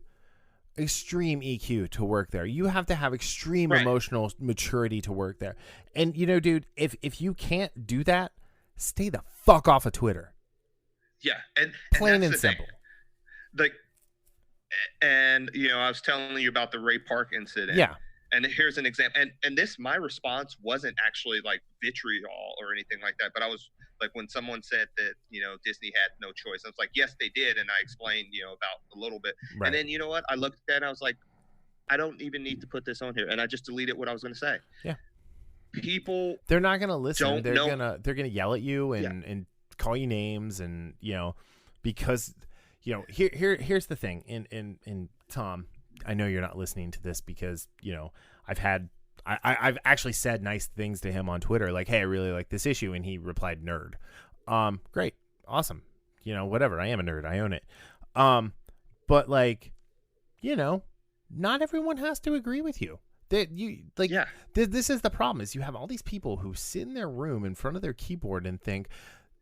Speaker 1: EQ to work there. You have to have extreme emotional maturity to work there. And dude, if you can't do that, stay the fuck off of Twitter.
Speaker 2: Yeah, and
Speaker 1: plain and simple.
Speaker 2: Like, and I was telling you about the Ray Park incident.
Speaker 1: Yeah.
Speaker 2: And here's an example. And my response wasn't actually like vitriol or anything like that, but I was like, when someone said that Disney had no choice, I was like, yes, they did, and I explained about a little bit. Right. And then you know what? I looked at that and I was like, I don't even need to put this on here, and I just deleted what I was going to say.
Speaker 1: Yeah.
Speaker 2: People,
Speaker 1: they're not going to listen. They're gonna yell at you and call you names, and because here's the thing. In Tom, I know you're not listening to this because I've actually said nice things to him on Twitter, like, hey, I really like this issue, and he replied, nerd. Great, awesome, whatever. I am a nerd, I own it. But like, not everyone has to agree with you. This is the problem: is you have all these people who sit in their room in front of their keyboard and think,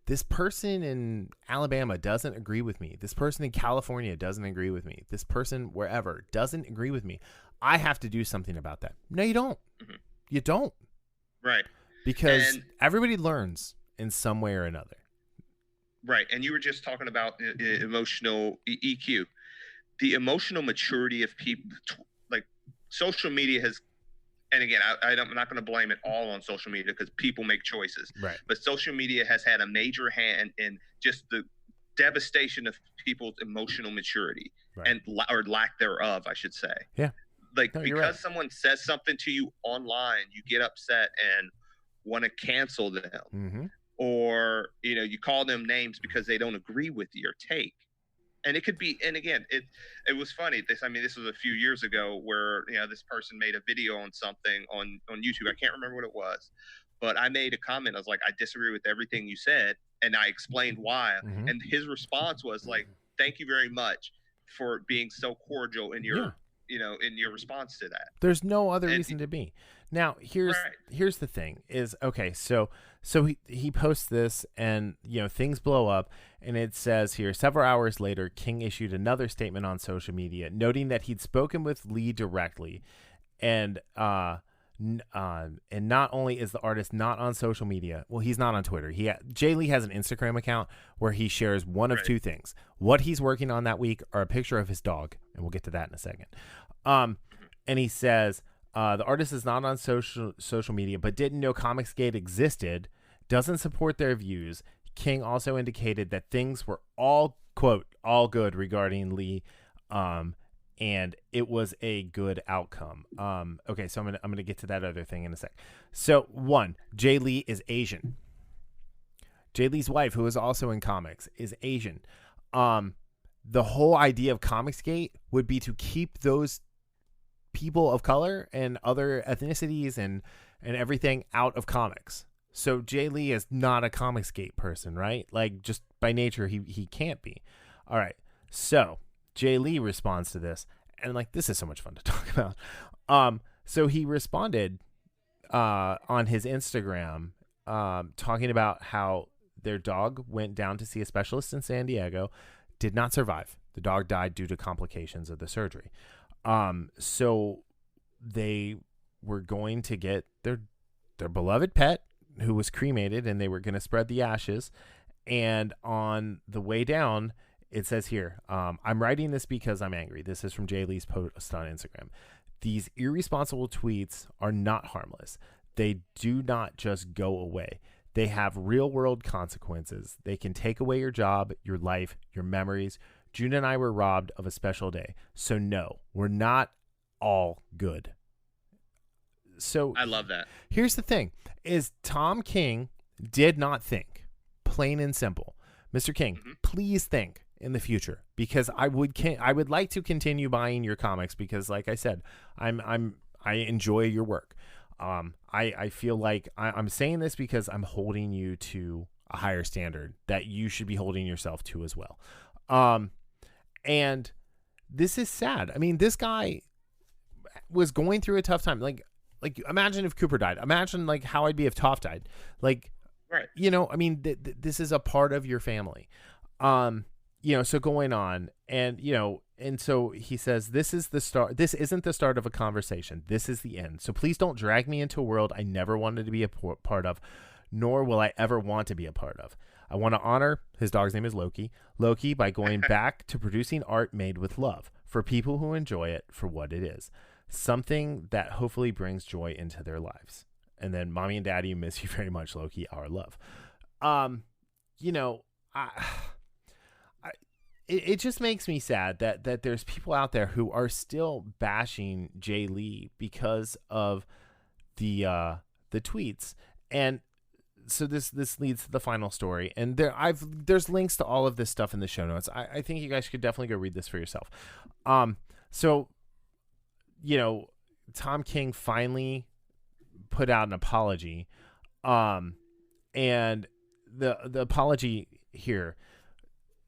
Speaker 1: this person in Alabama doesn't agree with me. This person in California doesn't agree with me. This person wherever doesn't agree with me. I have to do something about that. No, you don't. Mm-hmm. You don't.
Speaker 2: Right.
Speaker 1: Because everybody learns in some way or another.
Speaker 2: Right. And you were just talking about emotional EQ. The emotional maturity of people, like social media has, and again, I'm not going to blame it all on social media because people make choices.
Speaker 1: Right.
Speaker 2: But social media has had a major hand in just the devastation of people's emotional maturity, or lack thereof, I should say.
Speaker 1: Yeah.
Speaker 2: Like,
Speaker 1: No, you're
Speaker 2: because
Speaker 1: right.
Speaker 2: someone says something to you online, you get upset and want to cancel them,
Speaker 1: Mm-hmm.
Speaker 2: or you call them names because they don't agree with your take. And it could be, and again, it was funny. This was a few years ago where this person made a video on something on YouTube. I can't remember what it was, but I made a comment. I was like, I disagree with everything you said, and I explained why.
Speaker 1: Mm-hmm.
Speaker 2: And his response was like, "Thank you very much for being so cordial in
Speaker 1: Yeah.
Speaker 2: your response to that."
Speaker 1: There's no other
Speaker 2: And
Speaker 1: reason to be. Now, here's
Speaker 2: right,
Speaker 1: the thing is, okay, so he posts this, and things blow up, and it says here, several hours later, King issued another statement on social media noting that he'd spoken with Lee directly, and not only is the artist not on social media, well, he's not on Twitter. Jay Lee has an Instagram account where he shares one of
Speaker 2: right.
Speaker 1: two things: what he's working on that week, or a picture of his dog, and we'll get to that in a second. And he says, the artist is not on social media, but didn't know Comicsgate existed, doesn't support their views. King also indicated that things were all, quote, all good regarding Lee, and it was a good outcome. Okay, so I'm gonna get to that other thing in a sec. So, one, Jay Lee is Asian. Jay Lee's wife, who is also in comics, is Asian. The whole idea of Comicsgate would be to keep those people of color and other ethnicities and everything out of comics. So Jay Lee is not a Comicsgate person, right? Like, just by nature, he can't be. All right. So Jay Lee responds to this, and like, this is so much fun to talk about. So he responded on his Instagram, talking about how their dog went down to see a specialist in San Diego, did not survive. The dog died due to complications of the surgery. So they were going to get their beloved pet, who was cremated, and they were going to spread the ashes. And on the way down, it says here, I'm writing this because I'm angry. This is from Jay Lee's post on Instagram. These irresponsible tweets are not harmless. They do not just go away. They have real world consequences. They can take away your job, your life, your memories. June and I were robbed of a special day. So no, we're not all good. So
Speaker 2: I love that.
Speaker 1: Here's the thing, is Tom King did not think, plain and simple. Mr. King, please think in the future, because I would like to continue buying your comics, because like I said, I enjoy your work. I feel like I'm saying this because I'm holding you to a higher standard that you should be holding yourself to as well. And this is sad. I mean, this guy was going through a tough time. Like imagine if Cooper died. Imagine like how I'd be if Toph died. Like,
Speaker 2: right.
Speaker 1: I mean, this is a part of your family. So going on, and and so he says, this is the start. This isn't the start of a conversation. This is the end. So please don't drag me into a world I never wanted to be a part of, nor will I ever want to be a part of. I want to honor, his dog's name is Loki, by going back to producing art made with love for people who enjoy it for what it is. Something that hopefully brings joy into their lives. And then, mommy and daddy, miss you very much, Loki, our love. It just makes me sad that there's people out there who are still bashing Jay Lee because of the tweets. And so this leads to the final story, and there's links to all of this stuff in the show notes. I think you guys could definitely go read this for yourself. So Tom King finally put out an apology, and the apology here,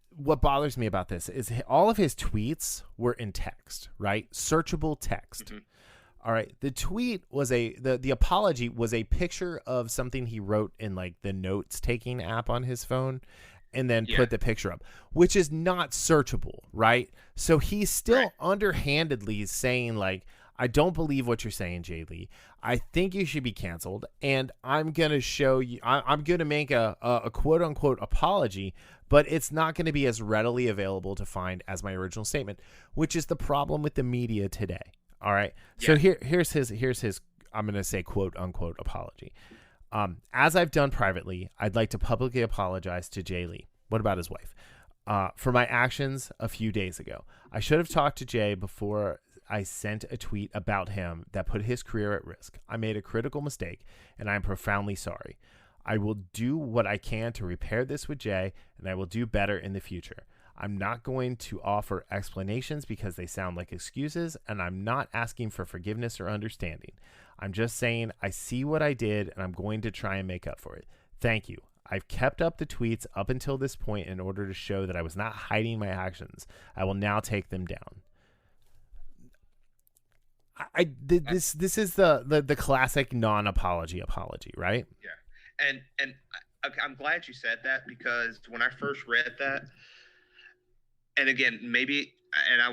Speaker 1: what bothers me about this is all of his tweets were in text, right? Searchable text. All right. The tweet was the apology was a picture of something he wrote in like the notes taking app on his phone, and then put the picture up, which is not searchable, right? So he's still underhandedly saying like, I don't believe what you're saying, Jay Lee. I think you should be canceled, and I'm going to show you, I'm going to make a quote unquote apology, but it's not going to be as readily available to find as my original statement, which is the problem with the media today. All right. So here's his, I'm going to say quote unquote apology. As I've done privately, I'd like to publicly apologize to Jay Lee. What about his wife? For my actions a few days ago. I should have talked to Jay before I sent a tweet about him that put his career at risk. I made a critical mistake, and I am profoundly sorry. I will do what I can to repair this with Jay, and I will do better in the future. I'm not going to offer explanations because they sound like excuses, and I'm not asking for forgiveness or understanding. I'm just saying I see what I did, and I'm going to try and make up for it. Thank you. I've kept up the tweets up until this point in order to show that I was not hiding my actions. I will now take them down. This is the classic non-apology apology, right?
Speaker 2: Yeah, and I'm glad you said that, because when I first read that, and again, maybe, and I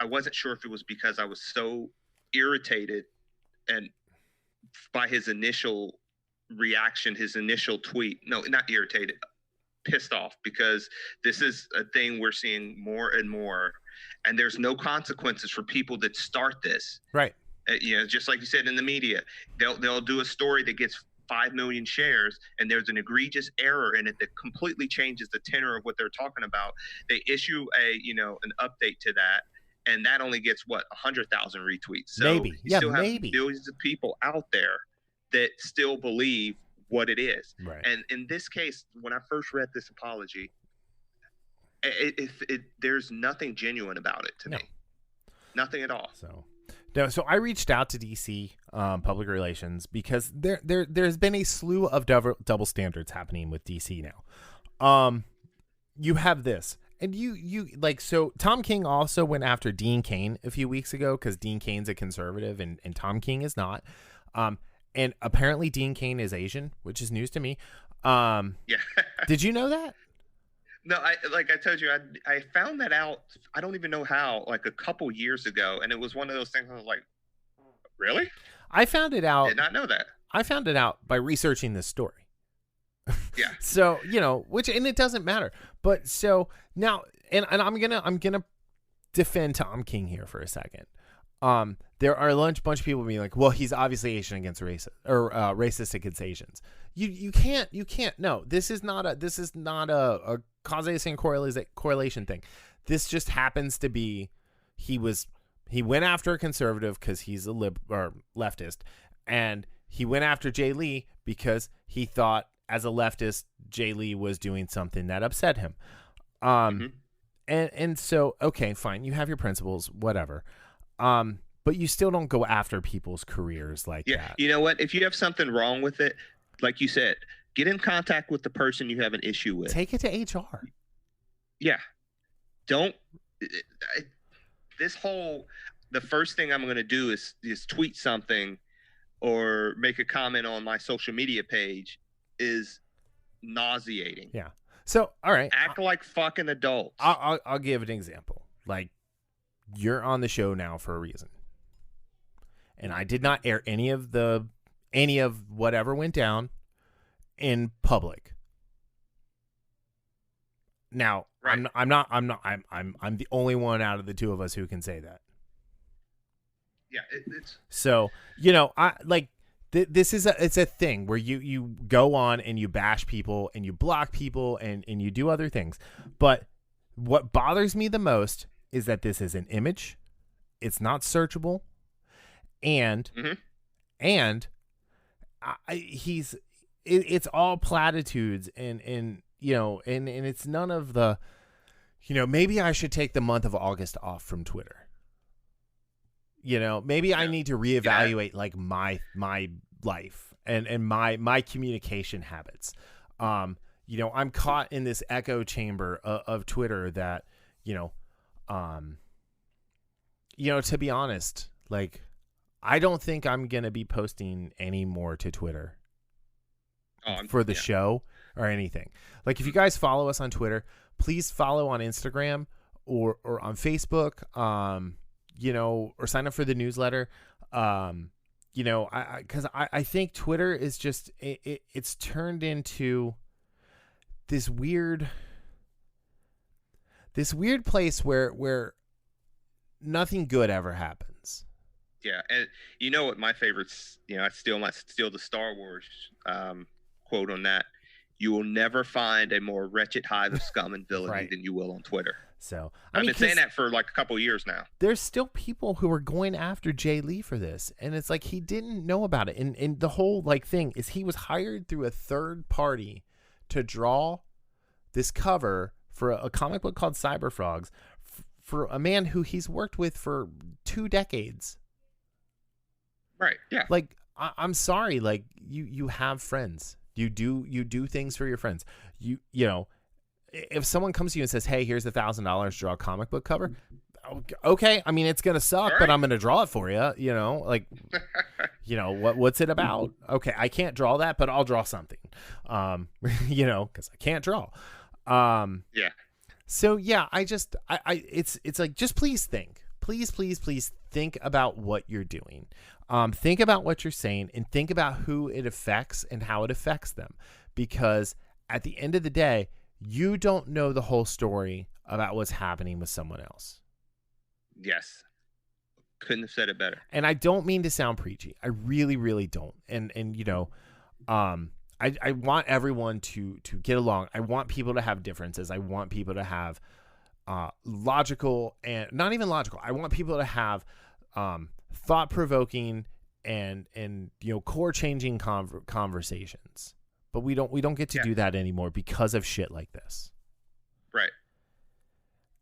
Speaker 2: wasn't sure if it was because I was so irritated and by his initial reaction, his initial tweet. No, not irritated, pissed off, because this is a thing we're seeing more and more, and there's no consequences for people that start this.
Speaker 1: Right.
Speaker 2: Just like you said, in the media, they'll do a story that gets 5 million shares, and there's an egregious error in it that completely changes the tenor of what they're talking about. They issue an update to that, and that only gets 100,000 retweets. So
Speaker 1: maybe.
Speaker 2: You still have millions of people out there that still believe what it is.
Speaker 1: Right.
Speaker 2: And in this case, when I first read this apology, there's nothing genuine about it to me. Nothing at all.
Speaker 1: So I reached out to DC public relations because there's been a slew of double standards happening with DC now. You have this, and you like, so Tom King also went after Dean Cain a few weeks ago because Dean Cain's a conservative and Tom King is not. And apparently Dean Cain is Asian, which is news to me.
Speaker 2: Yeah.
Speaker 1: Did you know that?
Speaker 2: No, I told you, I found that out. I don't even know how, like a couple years ago. And it was one of those things I was like, really?
Speaker 1: I found it out.
Speaker 2: Did not know that.
Speaker 1: I found it out by researching this story.
Speaker 2: Yeah.
Speaker 1: So, and it doesn't matter. But so now, and I'm going to defend Tom King here for a second. There are a bunch of people being like, well, he's obviously Asian against racist, or racist against Asians. You can't. No, this is not a causation correlation thing. This just happens to be, he went after a conservative because he's a leftist, and he went after Jay Lee because he thought as a leftist Jay Lee was doing something that upset him. And so, okay, fine, you have your principles, whatever. But you still don't go after people's careers like that.
Speaker 2: You know what? If you have something wrong with it, like you said, get in contact with the person you have an issue with.
Speaker 1: Take it to HR.
Speaker 2: Yeah. Don't. The first thing I'm going to do is tweet something or make a comment on my social media page is nauseating.
Speaker 1: Yeah. So, all right.
Speaker 2: Act like fucking adults.
Speaker 1: I'll give an example. Like, you're on the show now for a reason. And I did not air any of whatever went down in public. Now, right. I'm the only one out of the two of us who can say that.
Speaker 2: Yeah, it's
Speaker 1: so, I like this is it's a thing where you go on and you bash people and you block people and you do other things. But what bothers me the most is that this is an image. It's not searchable. And it's all platitudes and it's none of the, maybe I should take the month of August off from Twitter. Maybe I need to reevaluate like my life and my communication habits. I'm caught in this echo chamber of Twitter that, to be honest, like, I don't think I'm going to be posting any more to Twitter for the show or anything. Like, if you guys follow us on Twitter, please follow on Instagram or on Facebook, or sign up for the newsletter. Because I think Twitter is just, it's turned into this weird place where nothing good ever happens.
Speaker 2: Yeah, and you know what my favorites, I steal the Star Wars quote on that. You will never find a more wretched hive of scum and villainy than you will on Twitter.
Speaker 1: So
Speaker 2: I've been saying that for like a couple of years now.
Speaker 1: There's still people who are going after Jay Lee for this, and it's like he didn't know about it. And the whole like thing is he was hired through a third party to draw this cover for a comic book called Cyber Frogs for a man who he's worked with for 2 decades.
Speaker 2: Right. Yeah.
Speaker 1: Like I'm sorry, like you have friends. You do things for your friends. You know. If someone comes to you and says, "Hey, here's $1,000 to draw a comic book cover," okay. I mean, it's gonna suck, but I'm gonna draw it for you. You know, like, you know what's it about? Okay, I can't draw that, but I'll draw something. You know, because I can't draw.
Speaker 2: Yeah.
Speaker 1: So yeah, it's like just please think about what you're doing. Think about what you're saying and think about who it affects and how it affects them, because at the end of the day, you don't know the whole story about what's happening with someone else.
Speaker 2: Yes. Couldn't have said it better.
Speaker 1: And I don't mean to sound preachy. I really, really don't. And you know, I want everyone to get along. I want people to have differences. I want people to have logical and not even logical. I want people to have thought-provoking and you know, core-changing conversations. But we don't get to do that anymore because of shit like this.
Speaker 2: Right.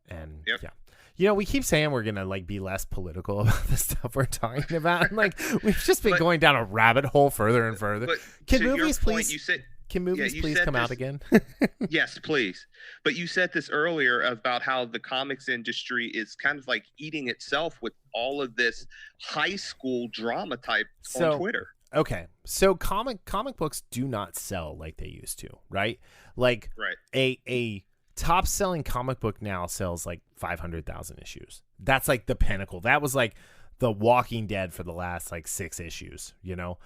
Speaker 1: And yeah. You know, we keep saying we're going to like be less political about the stuff we're talking about. And, like we've just been going down a rabbit hole further and further. Can movies please come out again?
Speaker 2: Yes, please. But you said this earlier about how the comics industry is kind of like eating itself with all of this high school drama type on Twitter.
Speaker 1: Okay, so comic books do not sell like they used to, right? Like a top selling comic book now sells like 500,000 issues. That's like the pinnacle. That was like the Walking Dead for the last like 6 issues, you know?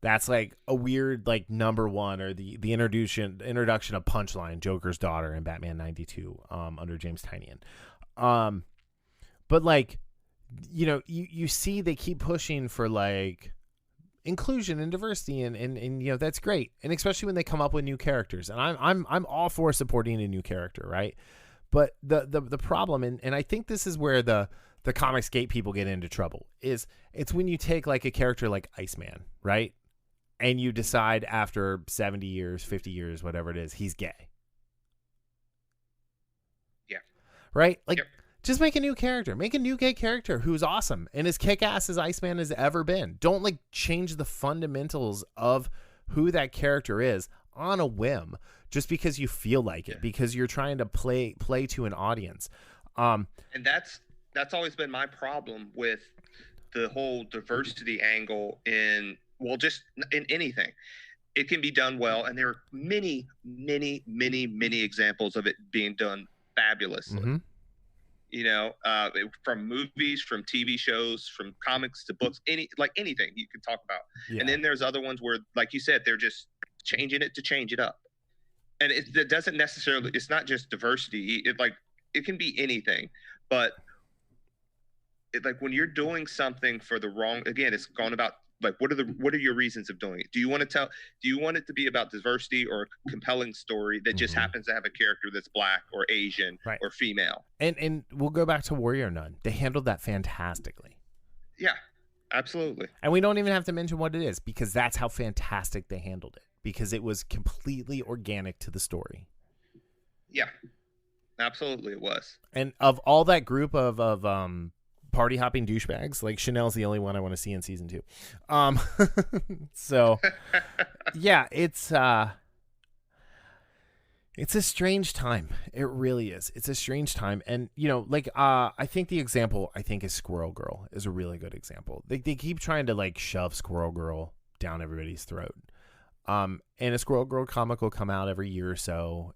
Speaker 1: That's like a weird like number one, or the introduction of Punchline, Joker's daughter in Batman 92 under James Tynion. But like, you know, you see they keep pushing for like inclusion and diversity and you know, that's great, and especially when they come up with new characters, and I'm all for supporting a new character, right? But the problem, and I think this is where the Comicsgate people get into trouble, is it's when you take like a character like Iceman, right, and you decide after 70 years 50 years whatever it is, he's gay.
Speaker 2: Yeah.
Speaker 1: Right. Like just make a new character. Make a new gay character who's awesome and as kick-ass as Iceman has ever been. Don't like change the fundamentals of who that character is on a whim just because you feel like it, because you're trying to play to an audience.
Speaker 2: And that's always been my problem with the whole diversity angle in, well, just in anything. It can be done well, and there are many, many, many, many examples of it being done fabulously. Mm-hmm. You know, from movies, from TV shows, from comics to books, anything you could talk about. Yeah. And then there's other ones where, like you said, they're just changing it to change it up. And it doesn't necessarily, it's not just diversity. It can be anything, but like when you're doing something for the wrong, again, it's gone about like, what are your reasons of doing it? Do you want it to be about diversity or a compelling story that just happens to have a character that's black or Asian or female?
Speaker 1: And we'll go back to Warrior Nun. They handled that fantastically.
Speaker 2: Yeah, absolutely.
Speaker 1: And we don't even have to mention what it is, because that's how fantastic they handled it, because it was completely organic to the story. Yeah,
Speaker 2: absolutely it was.
Speaker 1: And of all that group of party hopping douchebags, like Chanel's the only one I want to see in season 2. So yeah, it's a strange time. It really is. It's a strange time. And you know, like I think the example is Squirrel Girl is a really good example. They keep trying to like shove Squirrel Girl down everybody's throat. And a Squirrel Girl comic will come out every year or so.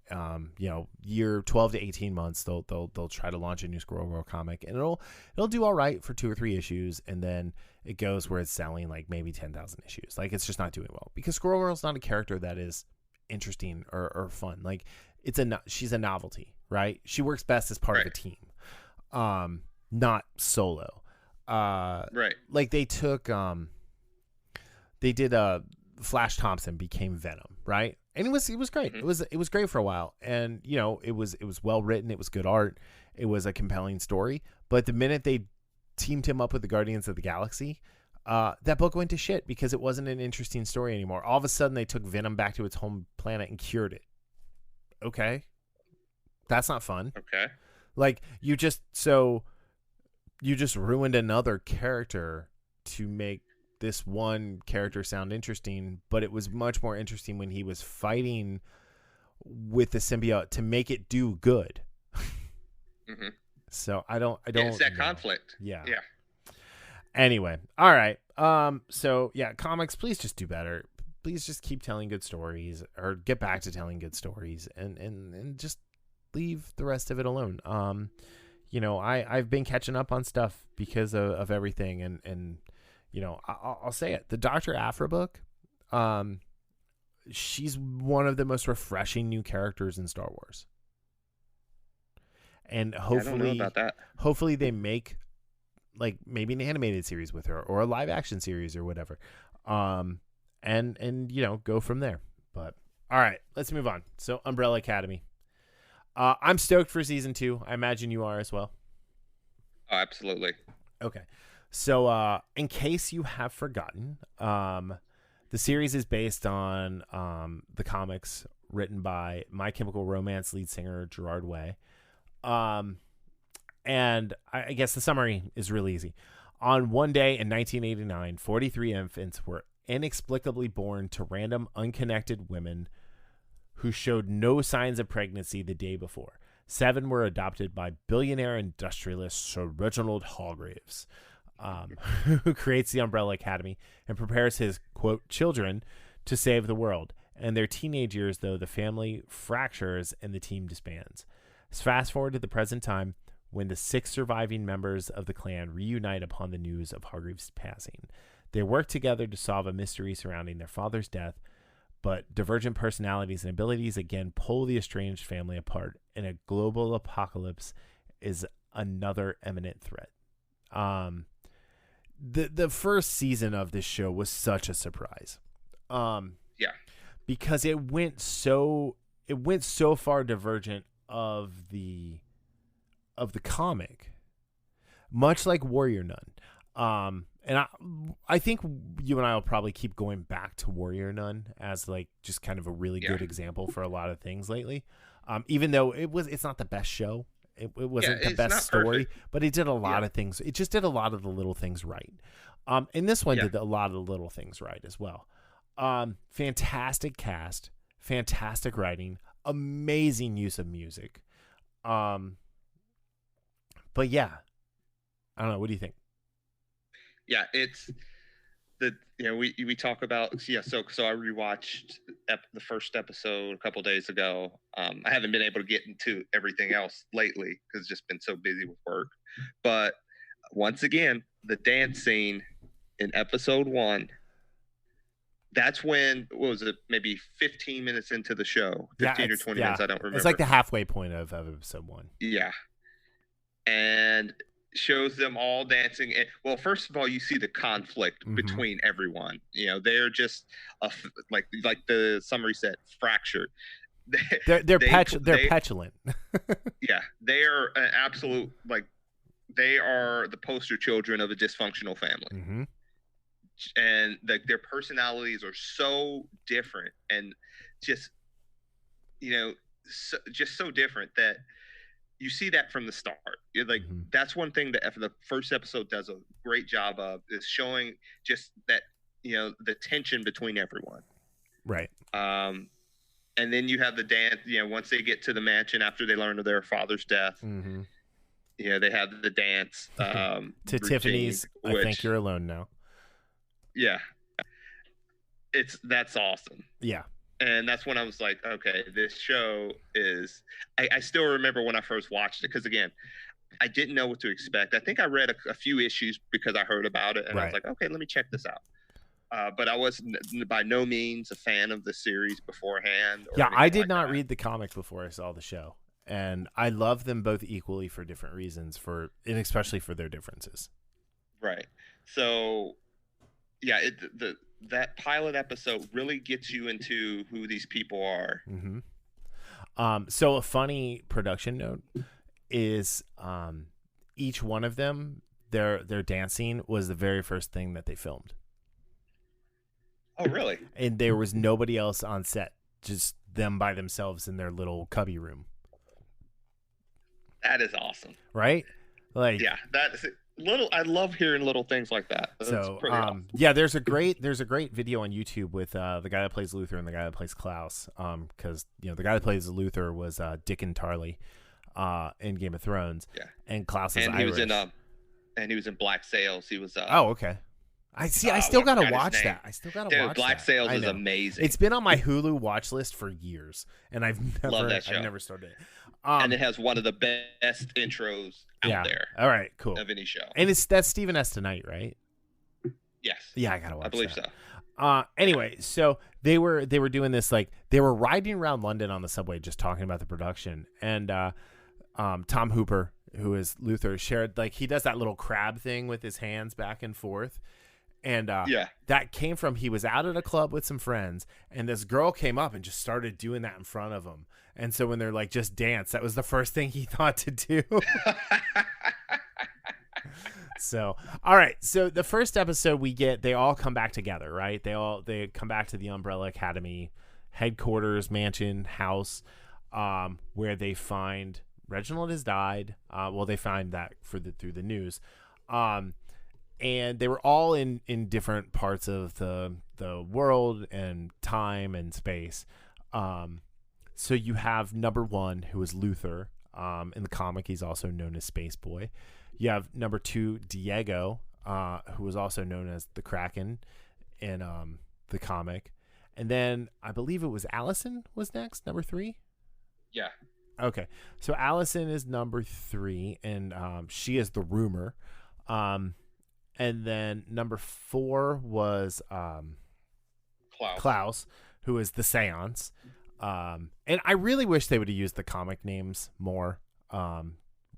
Speaker 1: You know, year 12 to 18 months, they'll try to launch a new Squirrel Girl comic, and it'll do all right for 2 or 3 issues, and then it goes where it's selling like maybe 10,000 issues. Like it's just not doing well, because Squirrel Girl's not a character that is interesting or fun. Like she's a novelty, right? She works best as part of a team, not solo.
Speaker 2: Right.
Speaker 1: Like they did Flash Thompson became Venom, right? And it was great. It was great for a while. And it was well written, it was good art, it was a compelling story. But the minute they teamed him up with the Guardians of the Galaxy, that book went to shit because it wasn't an interesting story anymore. All of a sudden they took Venom back to its home planet and cured it. Okay. That's not fun.
Speaker 2: Okay.
Speaker 1: Like you just ruined another character to make this one character sound interesting, but it was much more interesting when he was fighting with the symbiote to make it do good. So I don't.
Speaker 2: It's that conflict.
Speaker 1: Yeah.
Speaker 2: Yeah.
Speaker 1: Anyway, all right. So yeah, comics, please just do better. Please just keep telling good stories, or get back to telling good stories, and just leave the rest of it alone. I've been catching up on stuff because of everything, and I'll say it. The Dr. Aphra book, she's one of the most refreshing new characters in Star Wars. And hopefully,
Speaker 2: I don't know about that.
Speaker 1: Hopefully they make like maybe an animated series with her or a live action series or whatever. And go from there. But all right, let's move on. So Umbrella Academy. I'm stoked for season 2. I imagine you are as well.
Speaker 2: Oh, absolutely.
Speaker 1: Okay. So in case you have forgotten, the series is based on the comics written by My Chemical Romance lead singer Gerard Way. And I guess the summary is really easy. On one day in 1989, 43 infants were inexplicably born to random unconnected women who showed no signs of pregnancy the day before. 7 were adopted by billionaire industrialist Sir Reginald Hargreeves, who creates the Umbrella Academy and prepares his, quote, children to save the world. In their teenage years, though, the family fractures and the team disbands. Let's fast forward to the present time when the 6 surviving members of the clan reunite upon the news of Hargreaves' passing. They work together to solve a mystery surrounding their father's death, but divergent personalities and abilities again pull the estranged family apart, and a global apocalypse is another imminent threat. The first season of this show was such a surprise.
Speaker 2: Yeah.
Speaker 1: Because it went so far divergent of the comic, much like Warrior Nun. And I think you and I will probably keep going back to Warrior Nun as like just kind of a really good example for a lot of things lately. Even though it's not the best show, it wasn't the best story, but it did a lot of things. It just did a lot of the little things right. And this one did a lot of the little things right as well. Fantastic cast, fantastic writing, amazing use of music. But yeah, I don't know. What do you think?
Speaker 2: Yeah, it's we talk about so I rewatched the first episode a couple days ago. I haven't been able to get into everything else lately because it's just been so busy with work. But once again, the dance scene in episode 1. That's when, what was it, maybe 15 minutes into the show, 15 or 20 minutes, I don't remember.
Speaker 1: It's like the halfway point of episode 1.
Speaker 2: Yeah, and shows them all dancing. And, well, first of all, you see the conflict between everyone. They're just like the summary said, fractured.
Speaker 1: They're petulant.
Speaker 2: Yeah, they are an absolute, like, they are the poster children of a dysfunctional family. And their personalities are so different, and just so different that you see that from the start. That's one thing that the first episode does a great job of, is showing just that the tension between everyone.
Speaker 1: Right.
Speaker 2: And then you have the dance. Once they get to the mansion after they learn of their father's death, they have the dance
Speaker 1: to
Speaker 2: routine,
Speaker 1: Tiffany's. I think you're alone now.
Speaker 2: Yeah, that's awesome.
Speaker 1: Yeah.
Speaker 2: And that's when I was like, okay, this show is, I still remember when I first watched it, because again, I didn't know what to expect. I think I read a few issues because I heard about it, and I was like, okay, let me check this out. But I was by no means a fan of the series beforehand.
Speaker 1: Yeah, I did not read the comic before I saw the show, and I love them both equally for different reasons, and especially for their differences.
Speaker 2: Right. So, yeah, that pilot episode really gets you into who these people are.
Speaker 1: So a funny production note is each one of them, their dancing was the very first thing that they filmed.
Speaker 2: Oh, really?
Speaker 1: And there was nobody else on set, just them by themselves in their little cubby room.
Speaker 2: That is awesome.
Speaker 1: Right? Like,
Speaker 2: yeah, that's little. I love hearing little things like that. That's
Speaker 1: so
Speaker 2: awesome.
Speaker 1: yeah, there's a great video on YouTube with the guy that plays Luther and the guy that plays Klaus, because the guy that plays Luther was Dickon Tarley in Game of Thrones.
Speaker 2: Yeah.
Speaker 1: And Klaus is
Speaker 2: and
Speaker 1: Irish.
Speaker 2: He was in Black Sails. He was
Speaker 1: oh, okay. I still gotta watch that. I still gotta watch
Speaker 2: Black
Speaker 1: that.
Speaker 2: Sails is amazing.
Speaker 1: It's been on my Hulu watch list for years, and I've never started it.
Speaker 2: And it has one of the best intros out there.
Speaker 1: All right, cool.
Speaker 2: Of any show.
Speaker 1: And that's Stephen S. Tonight, right?
Speaker 2: Yes.
Speaker 1: Yeah, I gotta watch.
Speaker 2: I believe
Speaker 1: that.
Speaker 2: so.
Speaker 1: Anyway, so they were doing this, like they were riding around London on the subway, just talking about the production, and Tom Hooper, who is Luther, shared like he does that little crab thing with his hands back and forth. And that came from, he was out at a club with some friends, and this girl came up and just started doing that in front of him. And so when they're like, just dance, that was the first thing he thought to do. So, all right. So the first episode they all come back together, right? They come back to the Umbrella Academy headquarters, mansion, house, where they find Reginald has died. Well, they find that through the news. And they were all in different parts of the world and time and space. So you have number one, who is Luther. In the comic, he's also known as Space Boy. You have number two, Diego, who was also known as the Kraken in the comic. And then I believe it was Allison was next, number three.
Speaker 2: Yeah.
Speaker 1: Okay. So Allison is number three, and she is the rumor. And then number four was Klaus, who is the seance. And I really wish they would have used the comic names more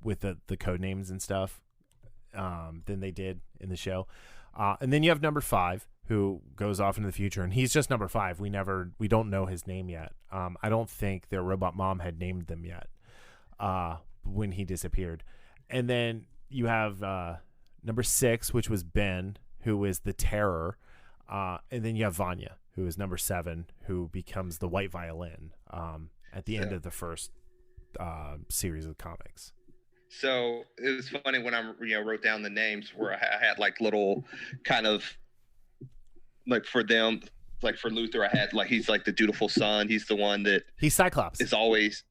Speaker 1: with the code names and stuff than they did in the show. And then you have number five, who goes off into the future, and he's just number five. We don't know his name yet. I don't think their robot mom had named them yet when he disappeared. And then you have number six, which was Ben, who is the terror. And then you have Vanya, who is number seven, who becomes the white violin at the end of the first series of comics.
Speaker 2: So it was funny when I wrote down the names, where I had like little kind of like for them, like for Luther, I had like he's like the dutiful son. He's the one that
Speaker 1: he's Cyclops.
Speaker 2: Is always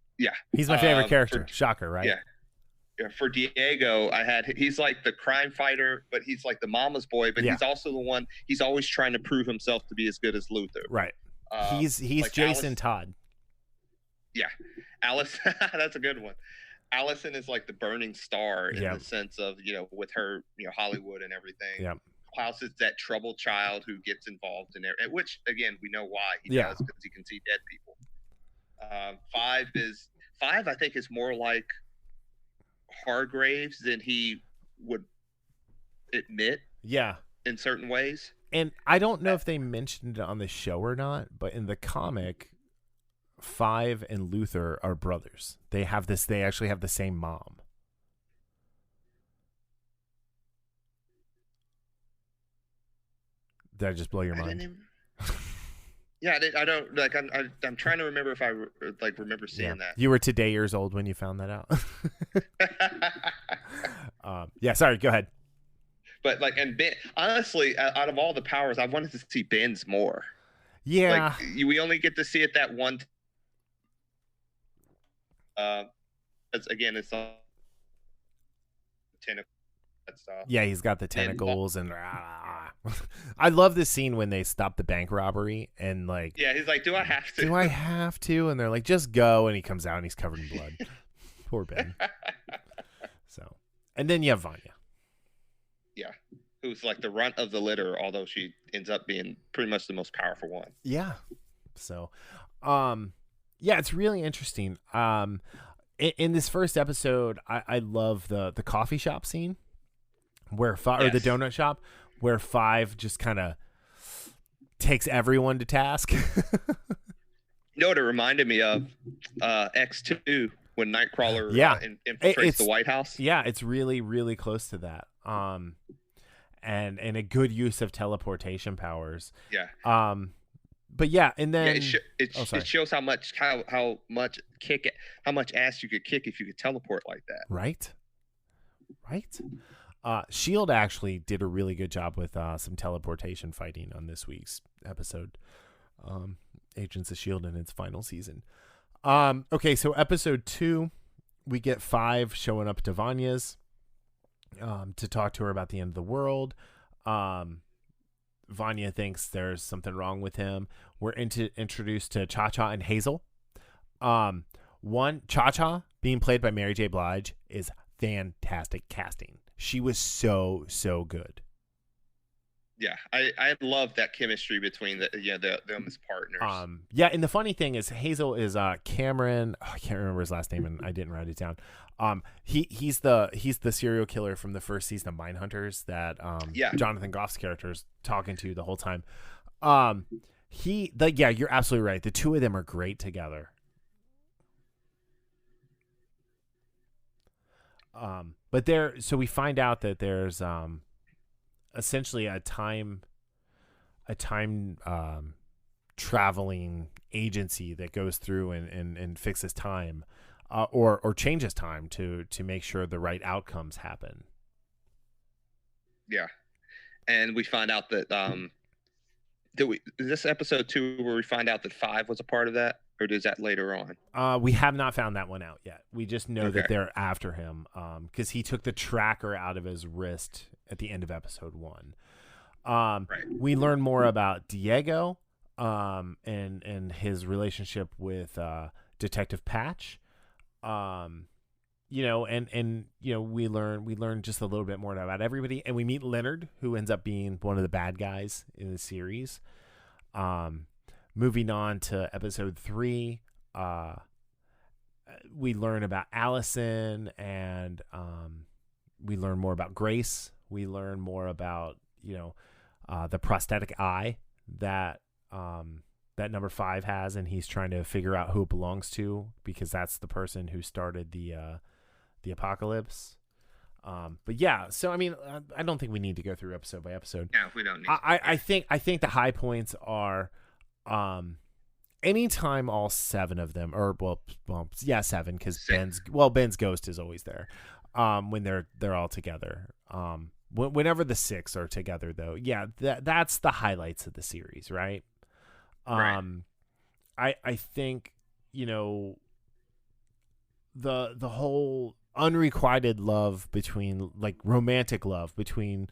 Speaker 1: He's my favorite character. Shocker, right?
Speaker 2: Yeah. For Diego, he's like the crime fighter, but he's like the mama's boy, but he's also the one, he's always trying to prove himself to be as good as Luther.
Speaker 1: Right. He's like Jason Todd.
Speaker 2: Yeah. Alice, that's a good one. Allison is like the burning star in the sense of, with her, Hollywood and everything. Yeah. Klaus is that troubled child who gets involved in it, which again, we know why he does, because he can see dead people. Five, I think, is more like Hargreeves than he would admit. Yeah. In certain ways.
Speaker 1: And I don't know if they mentioned it on the show or not, but in the comic, Five and Luther are brothers. They actually have the same mom. Did I just blow your mind?
Speaker 2: Yeah, I don't like. I'm trying to remember if I remember seeing that.
Speaker 1: You were today years old when you found that out. Sorry. Go ahead.
Speaker 2: But and Ben, honestly, out of all the powers, I wanted to see Ben's more.
Speaker 1: Yeah.
Speaker 2: We only get to see it that one. It's all tentacle stuff.
Speaker 1: Yeah, he's got the tentacles and I love this scene when they stop the bank robbery and
Speaker 2: he's like, do I have to?
Speaker 1: Do I have to? And they're like, just go. And he comes out and he's covered in blood. Poor Ben. So, and then you have Vanya. Yeah,
Speaker 2: who's like the runt of the litter, although she ends up being pretty much the most powerful one.
Speaker 1: Yeah. So, it's really interesting. In this first episode, I love the coffee shop scene where or the donut shop where Five just kind of takes everyone to task.
Speaker 2: You know what it reminded me of? X2 when Nightcrawler infiltrates the White House.
Speaker 1: Yeah, it's really, really close to that. And a good use of teleportation powers.
Speaker 2: Yeah.
Speaker 1: But yeah, and then
Speaker 2: it shows how much ass you could kick if you could teleport like that.
Speaker 1: Right. Shield actually did a really good job with some teleportation fighting on this week's episode. Agents of Shield in its final season. Okay, so episode 2, we get 5 showing up to Vanya's to talk to her about the end of the world. Vanya thinks there's something wrong with him. We're introduced to Cha-Cha and Hazel. Cha-Cha, being played by Mary J. Blige, is fantastic casting. She was so good.
Speaker 2: Yeah, I love that chemistry between them as partners.
Speaker 1: Yeah, and the funny thing is Hazel is Cameron. I can't remember his last name, and I didn't write it down. He's the serial killer from the first season of Mindhunters that Jonathan Goff's character is talking to the whole time. You're absolutely right. The two of them are great together. So we find out that there's essentially a time traveling agency that goes through and fixes time, or changes time to make sure the right outcomes happen.
Speaker 2: Yeah, and we find out that is this episode 2 where we find out that 5 was a part of that, or is that later on?
Speaker 1: We have not found that one out yet. We just know that they're after him because he took the tracker out of his wrist at the end of episode 1. Right. We learn more about Diego and his relationship with Detective Patch. We learn just a little bit more about everybody, and we meet Leonard, who ends up being one of the bad guys in the series. Moving on to episode 3, we learn about Allison, and we learn more about Grace. We learn more about the prosthetic eye that number 5 has, and he's trying to figure out who it belongs to because that's the person who started the apocalypse. But yeah, so I mean, I don't think we need to go through episode by episode.
Speaker 2: No, we don't need.
Speaker 1: I think the high points are, anytime all 7 of them, or 7, because Ben's ghost is always there. When they're all together. Whenever the 6 are together, though, that's the highlights of the series, right?
Speaker 2: Right.
Speaker 1: I think the whole unrequited love between, like, romantic love between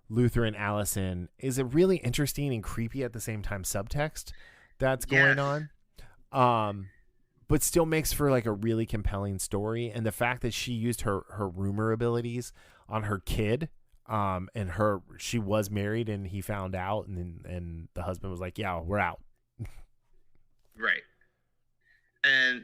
Speaker 1: Luther and Allison is a really interesting and creepy at the same time subtext that's going on. But still makes for like a really compelling story. And the fact that she used her rumor abilities on her kid, and she was married and he found out, and the husband was like, yeah, we're out.
Speaker 2: Right. And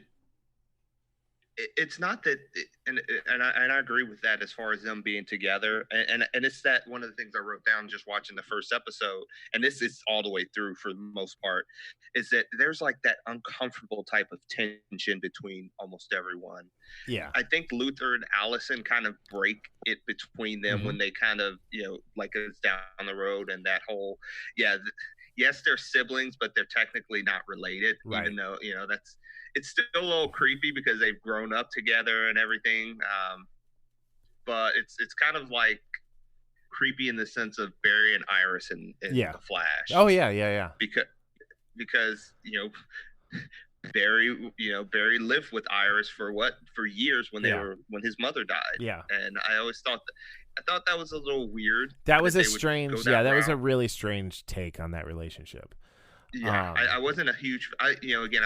Speaker 2: it's not that, and I agree with that as far as them being together, and it's that one of the things I wrote down just watching the first episode, and this is all the way through for the most part, is that there's like that uncomfortable type of tension between almost everyone.
Speaker 1: Yeah,
Speaker 2: I think Luther and Allison kind of break it between them when they kind of like it's down the road, and that whole yes, they're siblings, but they're technically not related, right. Even though it's still a little creepy because they've grown up together and everything. But it's kind of like creepy in the sense of Barry and Iris in The Flash.
Speaker 1: Oh yeah.
Speaker 2: Because Barry lived with Iris for years when his mother died.
Speaker 1: Yeah.
Speaker 2: And I always thought that was a little weird.
Speaker 1: That was a strange, that was a really strange take on that relationship.
Speaker 2: Yeah, I wasn't a huge. I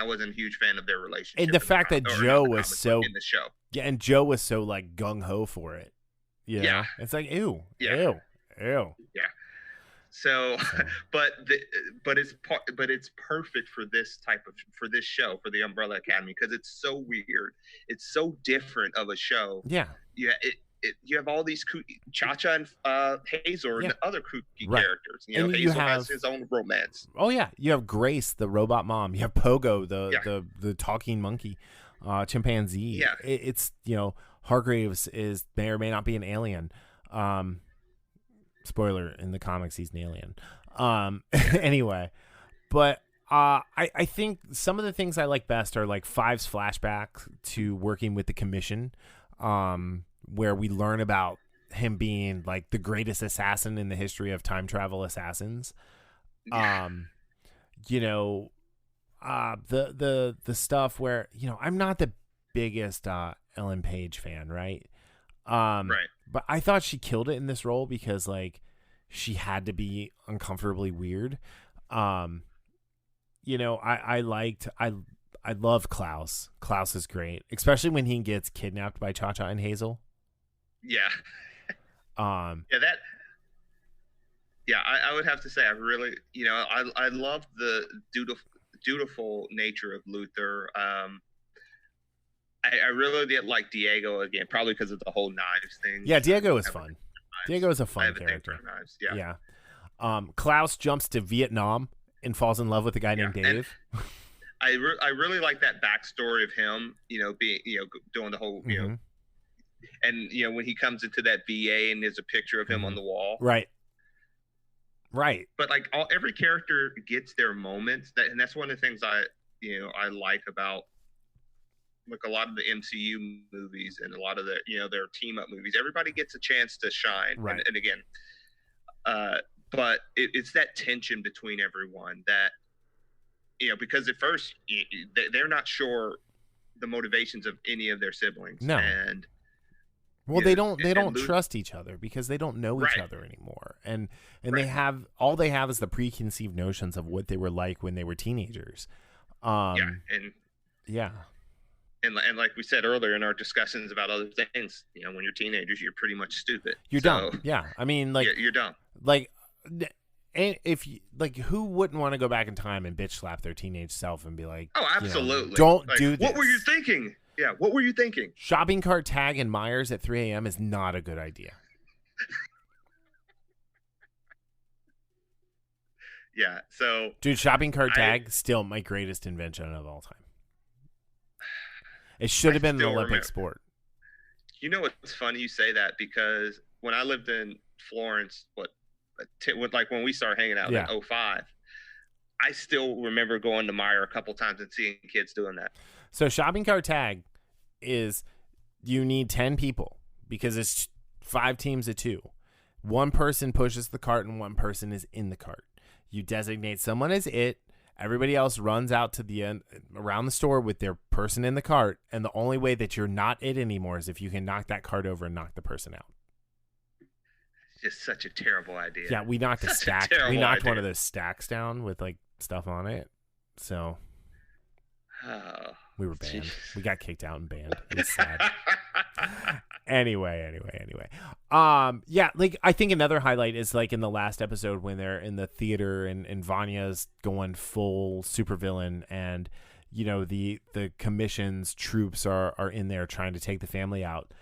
Speaker 2: wasn't a huge fan of their relationship.
Speaker 1: And the fact that Joe was so
Speaker 2: in the show.
Speaker 1: Yeah, and Joe was so like gung ho for it. Yeah, it's like ew. Yeah.
Speaker 2: So, but it's perfect for this show, for the Umbrella Academy, because it's so weird. It's so different of a show.
Speaker 1: Yeah.
Speaker 2: Yeah. you have all these Cha-Cha and Hazel and other kooky characters. You know,
Speaker 1: and
Speaker 2: Hazel has his own romance.
Speaker 1: Oh yeah, you have Grace, the robot mom. You have Pogo, the talking monkey, chimpanzee.
Speaker 2: Yeah,
Speaker 1: it's Hargreeves may or may not be an alien. Spoiler, in the comics, he's an alien. Anyway, but I think some of the things I like best are like Five's flashback to working with the Commission, where we learn about him being like the greatest assassin in the history of time travel assassins.
Speaker 2: Yeah.
Speaker 1: The stuff where, I'm not the biggest Ellen Page fan, right?
Speaker 2: Right.
Speaker 1: But I thought she killed it in this role because like she had to be uncomfortably weird. I love Klaus. Klaus is great, especially when he gets kidnapped by Cha-Cha and Hazel.
Speaker 2: Yeah. I would have to say I really, I love the dutiful nature of Luther. I really did like Diego again, probably because of the whole knives thing.
Speaker 1: Yeah, Diego is fun. Diego is a fun character.
Speaker 2: Knives.
Speaker 1: Yeah. Klaus jumps to Vietnam and falls in love with a guy named Dave.
Speaker 2: I really like that backstory of him, being, doing the whole, and when he comes into that VA and there's a picture of him on the wall.
Speaker 1: Right.
Speaker 2: But like every character gets their moments, and that's one of the things I like about like a lot of the MCU movies and a lot of the their team up movies. Everybody gets a chance to shine,
Speaker 1: right?
Speaker 2: And again, but it's that tension between everyone that because at first they're not sure the motivations of any of their siblings.
Speaker 1: No.
Speaker 2: And
Speaker 1: they don't trust each other because they don't know each other anymore, and they have is the preconceived notions of what they were like when they were teenagers.
Speaker 2: And like we said earlier in our discussions about other things, when you're teenagers, you're pretty much stupid.
Speaker 1: You're dumb. Yeah, I mean, like
Speaker 2: you're dumb.
Speaker 1: Like, and if you like, who wouldn't want to go back in time and bitch slap their teenage self and be like,
Speaker 2: "Oh, absolutely,
Speaker 1: don't do this."
Speaker 2: What were you thinking? Yeah, what were you thinking?
Speaker 1: Shopping cart tag in Myers at 3 a.m. is not a good idea.
Speaker 2: Yeah, so
Speaker 1: dude, shopping cart tag still my greatest invention of all time. It should have been an Olympic sport.
Speaker 2: It's funny you say that because when I lived in Florence, like when we started hanging out in 2005, I still remember going to Meyer a couple times and seeing kids doing that.
Speaker 1: So shopping cart tag is you need 10 people because it's 5 teams of 2. One person pushes the cart and one person is in the cart. You designate someone as it. Everybody else runs out to the end around the store with their person in the cart, and the only way that you're not it anymore is if you can knock that cart over and knock the person out.
Speaker 2: It's just such a terrible idea.
Speaker 1: Yeah, we knocked a stack. We knocked one of those stacks down with like stuff on it. So we were banned. We got kicked out and banned. It was sad. Anyway. Like I think another highlight is like in the last episode when they're in the theater and Vanya's going full supervillain and the Commission's troops are in there trying to take the family out,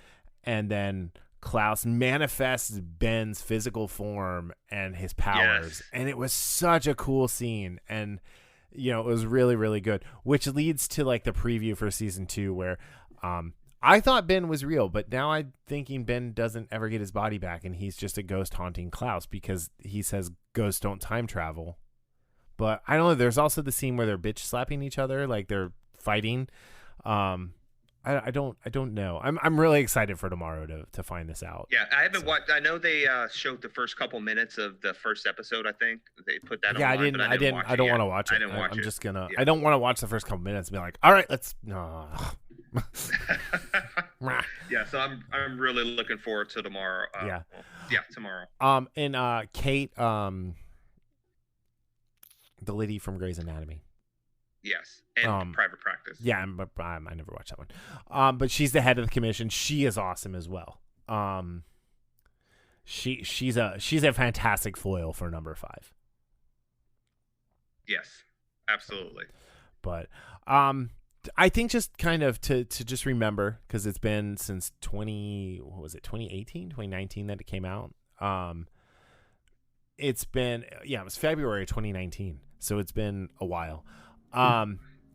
Speaker 1: and then Klaus manifests Ben's physical form and his powers, and it was such a cool scene, and it was really, really good, which leads to like the preview for season 2 where I thought Ben was real, but now I'm thinking Ben doesn't ever get his body back and he's just a ghost haunting Klaus because he says ghosts don't time travel. But I don't know. There's also the scene where they're bitch slapping each other, like they're fighting. I don't know. I'm really excited for tomorrow to find this out.
Speaker 2: Yeah, I haven't watched. I know they showed the first couple minutes of the first episode. I think they put that.
Speaker 1: Yeah,
Speaker 2: online,
Speaker 1: I didn't want to watch it.
Speaker 2: I didn't watch it.
Speaker 1: I'm just gonna. Yeah. I don't want to watch the first couple minutes and be like, all right, let's.
Speaker 2: Yeah, so I'm really looking forward to tomorrow. Tomorrow.
Speaker 1: And Kate, the lady from Grey's Anatomy.
Speaker 2: Yes, and Private Practice.
Speaker 1: Yeah, but I never watched that one. But she's the head of the commission. She is awesome as well. She's a fantastic foil for number 5.
Speaker 2: Yes, absolutely.
Speaker 1: But I think just kind of to just remember, because it's been since 2018, 2019 that it came out. It's been, it was February 2019, so it's been a while.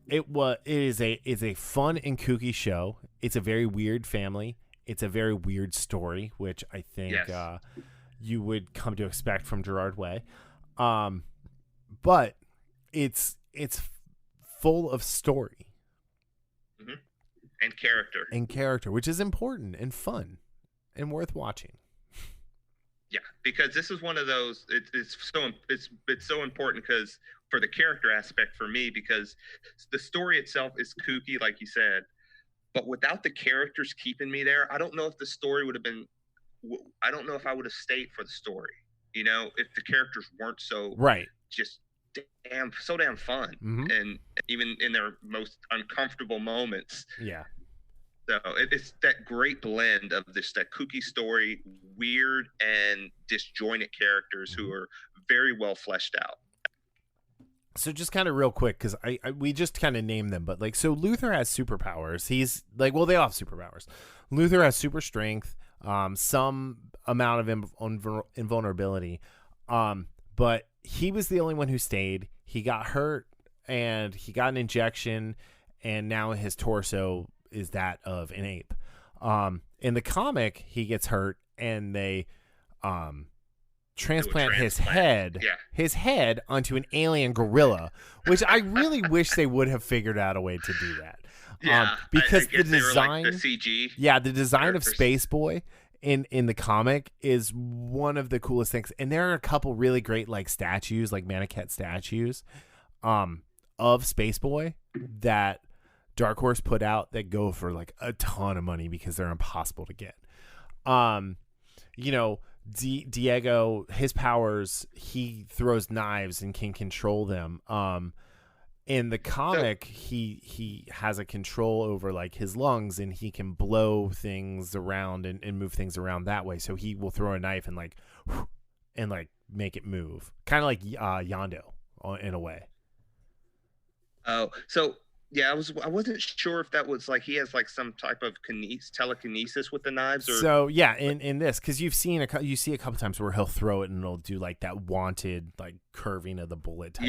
Speaker 1: It is a fun and kooky show. It's a very weird family. It's a very weird story, which I think you would come to expect from Gerard Way. But it's full of story.
Speaker 2: Mm-hmm. And character,
Speaker 1: which is important and fun and worth watching.
Speaker 2: Yeah, because this is one of those. It's so important because for the character aspect for me, because the story itself is kooky, like you said, but without the characters keeping me there, I don't know if the story would have been. I don't know if I would have stayed for the story. You know, if the characters weren't so just so damn fun, and even in their most uncomfortable moments.
Speaker 1: Yeah.
Speaker 2: So it's that great blend of that kooky story, weird and disjointed characters who are very well fleshed out.
Speaker 1: So just kind of real quick, because we just kind of named them, but so Luther has superpowers. He's they all have superpowers. Luther has super strength, some amount of invulnerability, but he was the only one who stayed. He got hurt, and he got an injection, and now his torso is that of an ape. In the comic, he gets hurt, and they transplant his head onto an alien gorilla, which I really wish they would have figured out a way to do that. Because the design,
Speaker 2: the CG,
Speaker 1: the design of Space Boy in the comic is one of the coolest things. And there are a couple really great statues, mannequin statues, of Space Boy that Dark Horse put out that go for a ton of money because they're impossible to get. Diego, his powers, he throws knives and can control them. In the comic, he has a control over his lungs, and he can blow things around and move things around that way. So he will throw a knife and make it move, kind of like Yondu in a way.
Speaker 2: Oh, so yeah, I wasn't sure if that was he has some type of telekinesis with the knives. Or...
Speaker 1: So yeah, in this, because you see a couple times where he'll throw it and it'll do that wanted curving of the bullet type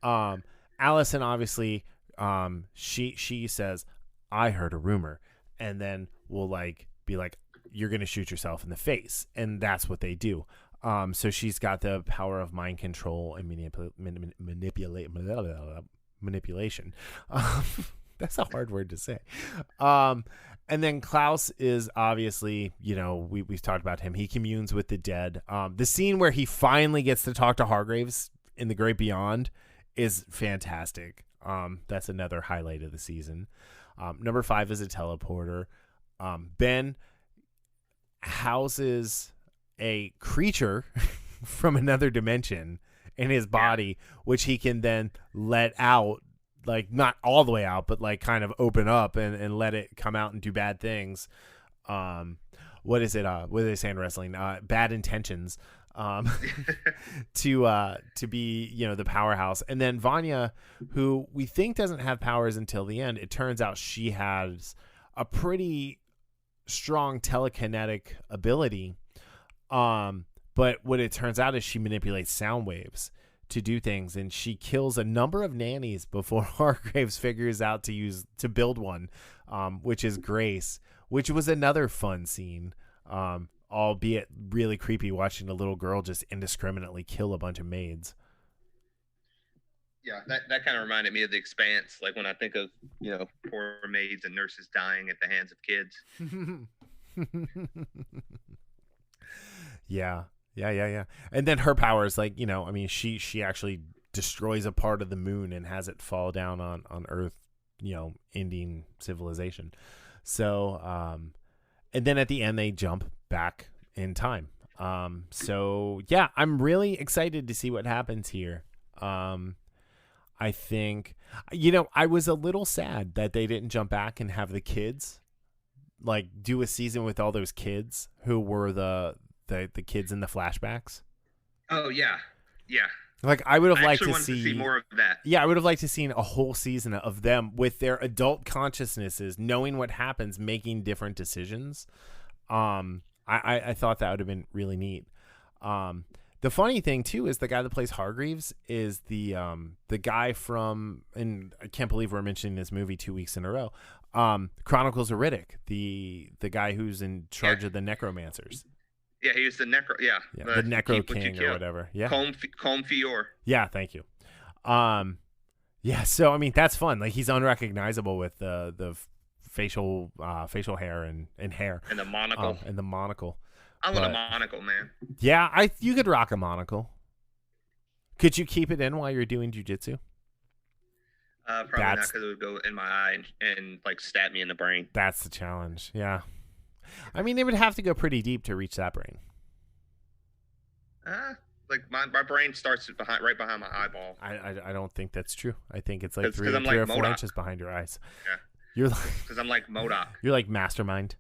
Speaker 1: thing. Allison, obviously, she says, "I heard a rumor," and then will be like, "You're gonna shoot yourself in the face," and that's what they do. So she's got the power of mind control and manipulation. That's a hard word to say. And then Klaus is obviously, we've talked about him. He communes with the dead. The scene where he finally gets to talk to Hargreeves in the Great Beyond is fantastic. That's another highlight of the season. Number 5 is a teleporter. Ben houses a creature from another dimension in his body, which he can then let out, not all the way out, but kind of open up and let it come out and do bad things. What is it? What do they say in wrestling? Bad intentions. To be, the powerhouse. And then Vanya, who we think doesn't have powers until the end, it turns out she has a pretty strong telekinetic ability. But what it turns out is she manipulates sound waves to do things, and she kills a number of nannies before Hargreaves figures out to build one, which is Grace, which was another fun scene, albeit really creepy, watching a little girl just indiscriminately kill a bunch of maids.
Speaker 2: Yeah, that kind of reminded me of The Expanse, when I think of, poor maids and nurses dying at the hands of kids.
Speaker 1: Yeah. And then her powers, she actually destroys a part of the moon and has it fall down on Earth, ending civilization. So, and then at the end they jump back in time. So yeah, I'm really excited to see what happens here. I think, I was a little sad that they didn't jump back and have the kids, do a season with all those kids who were the kids in the flashbacks.
Speaker 2: Oh yeah.
Speaker 1: Like I would have
Speaker 2: I
Speaker 1: liked
Speaker 2: actually
Speaker 1: to
Speaker 2: wanted to see
Speaker 1: see
Speaker 2: more of that.
Speaker 1: Yeah, I would have liked to seen a whole season of them with their adult consciousnesses, knowing what happens, making different decisions. I thought that would have been really neat. The funny thing too is the guy that plays Hargreeves is the guy from, and I can't believe we're mentioning this movie 2 weeks in a row. Chronicles of Riddick, the guy who's in charge of the necromancers.
Speaker 2: Yeah, he was the necro. Yeah,
Speaker 1: the necro king or whatever. Yeah,
Speaker 2: Combe Fior.
Speaker 1: Yeah, thank you. Yeah, so I mean that's fun. Like he's unrecognizable with the facial hair and hair
Speaker 2: and the monocle I want a monocle, man.
Speaker 1: Yeah, you could rock a monocle. Could you keep it in while you're doing jujitsu?
Speaker 2: Probably not, because it would go in my eye and like stab me in the brain.
Speaker 1: That's the challenge. Yeah, I mean it would have to go pretty deep to reach that brain.
Speaker 2: Like my brain starts right behind my eyeball.
Speaker 1: I don't think that's true. I think it's like 3
Speaker 2: like
Speaker 1: or 4
Speaker 2: MODOK.
Speaker 1: Inches behind your eyes.
Speaker 2: Yeah.
Speaker 1: You're like,
Speaker 2: because I'm like MODOK.
Speaker 1: You're like Mastermind.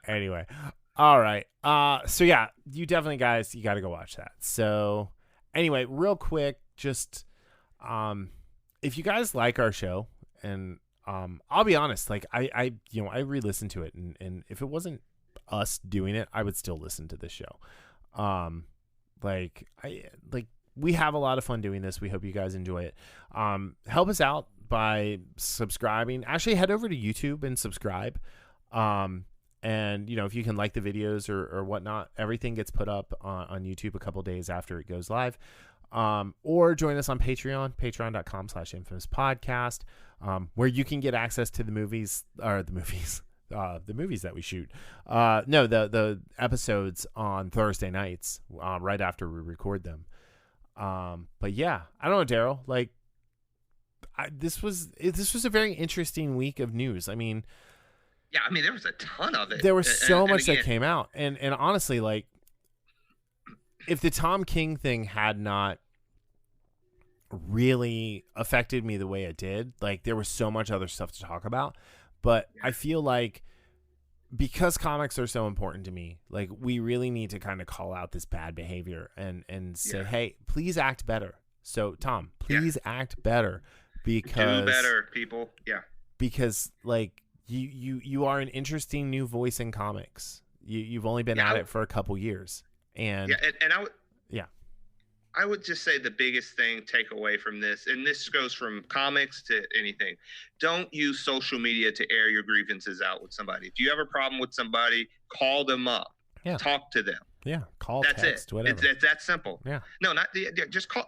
Speaker 1: Anyway, all right. So yeah, you definitely guys, you got to go watch that. So anyway, real quick, just if you guys like our show, and I'll be honest, like I re-listened to it, and if it wasn't us doing it, I would still listen to this show. We have a lot of fun doing this. We hope you guys enjoy it. Help us out by subscribing. Actually, head over to YouTube and subscribe. And if you can like the videos or whatnot, everything gets put up on YouTube a couple days after it goes live. Or join us on patreon.com/infamouspodcast, where you can get access to the movies that we shoot. The episodes on Thursday nights, right after we record them. But yeah, I don't know, Daryl, like this was a very interesting week of news. I mean,
Speaker 2: yeah, I mean, there was a ton of it.
Speaker 1: There was so much that came out. And honestly, like, if the Tom King thing had not really affected me the way it did, like, there was so much other stuff to talk about. But I feel like because comics are so important to me, like, we really need to kind of call out this bad behavior and say, hey, please act better. So, Tom, please act better, because
Speaker 2: do better, people. Yeah.
Speaker 1: Because, like, you are an interesting new voice in comics. You've only been at it for a couple years, and
Speaker 2: I would just say the biggest thing take away from this, and this goes from comics to anything: don't use social media to air your grievances out with somebody. If you have a problem with somebody, call them up, talk to them.
Speaker 1: Yeah, call,
Speaker 2: that's
Speaker 1: text,
Speaker 2: it.
Speaker 1: Whatever.
Speaker 2: It's that simple.
Speaker 1: Yeah.
Speaker 2: No, not just call.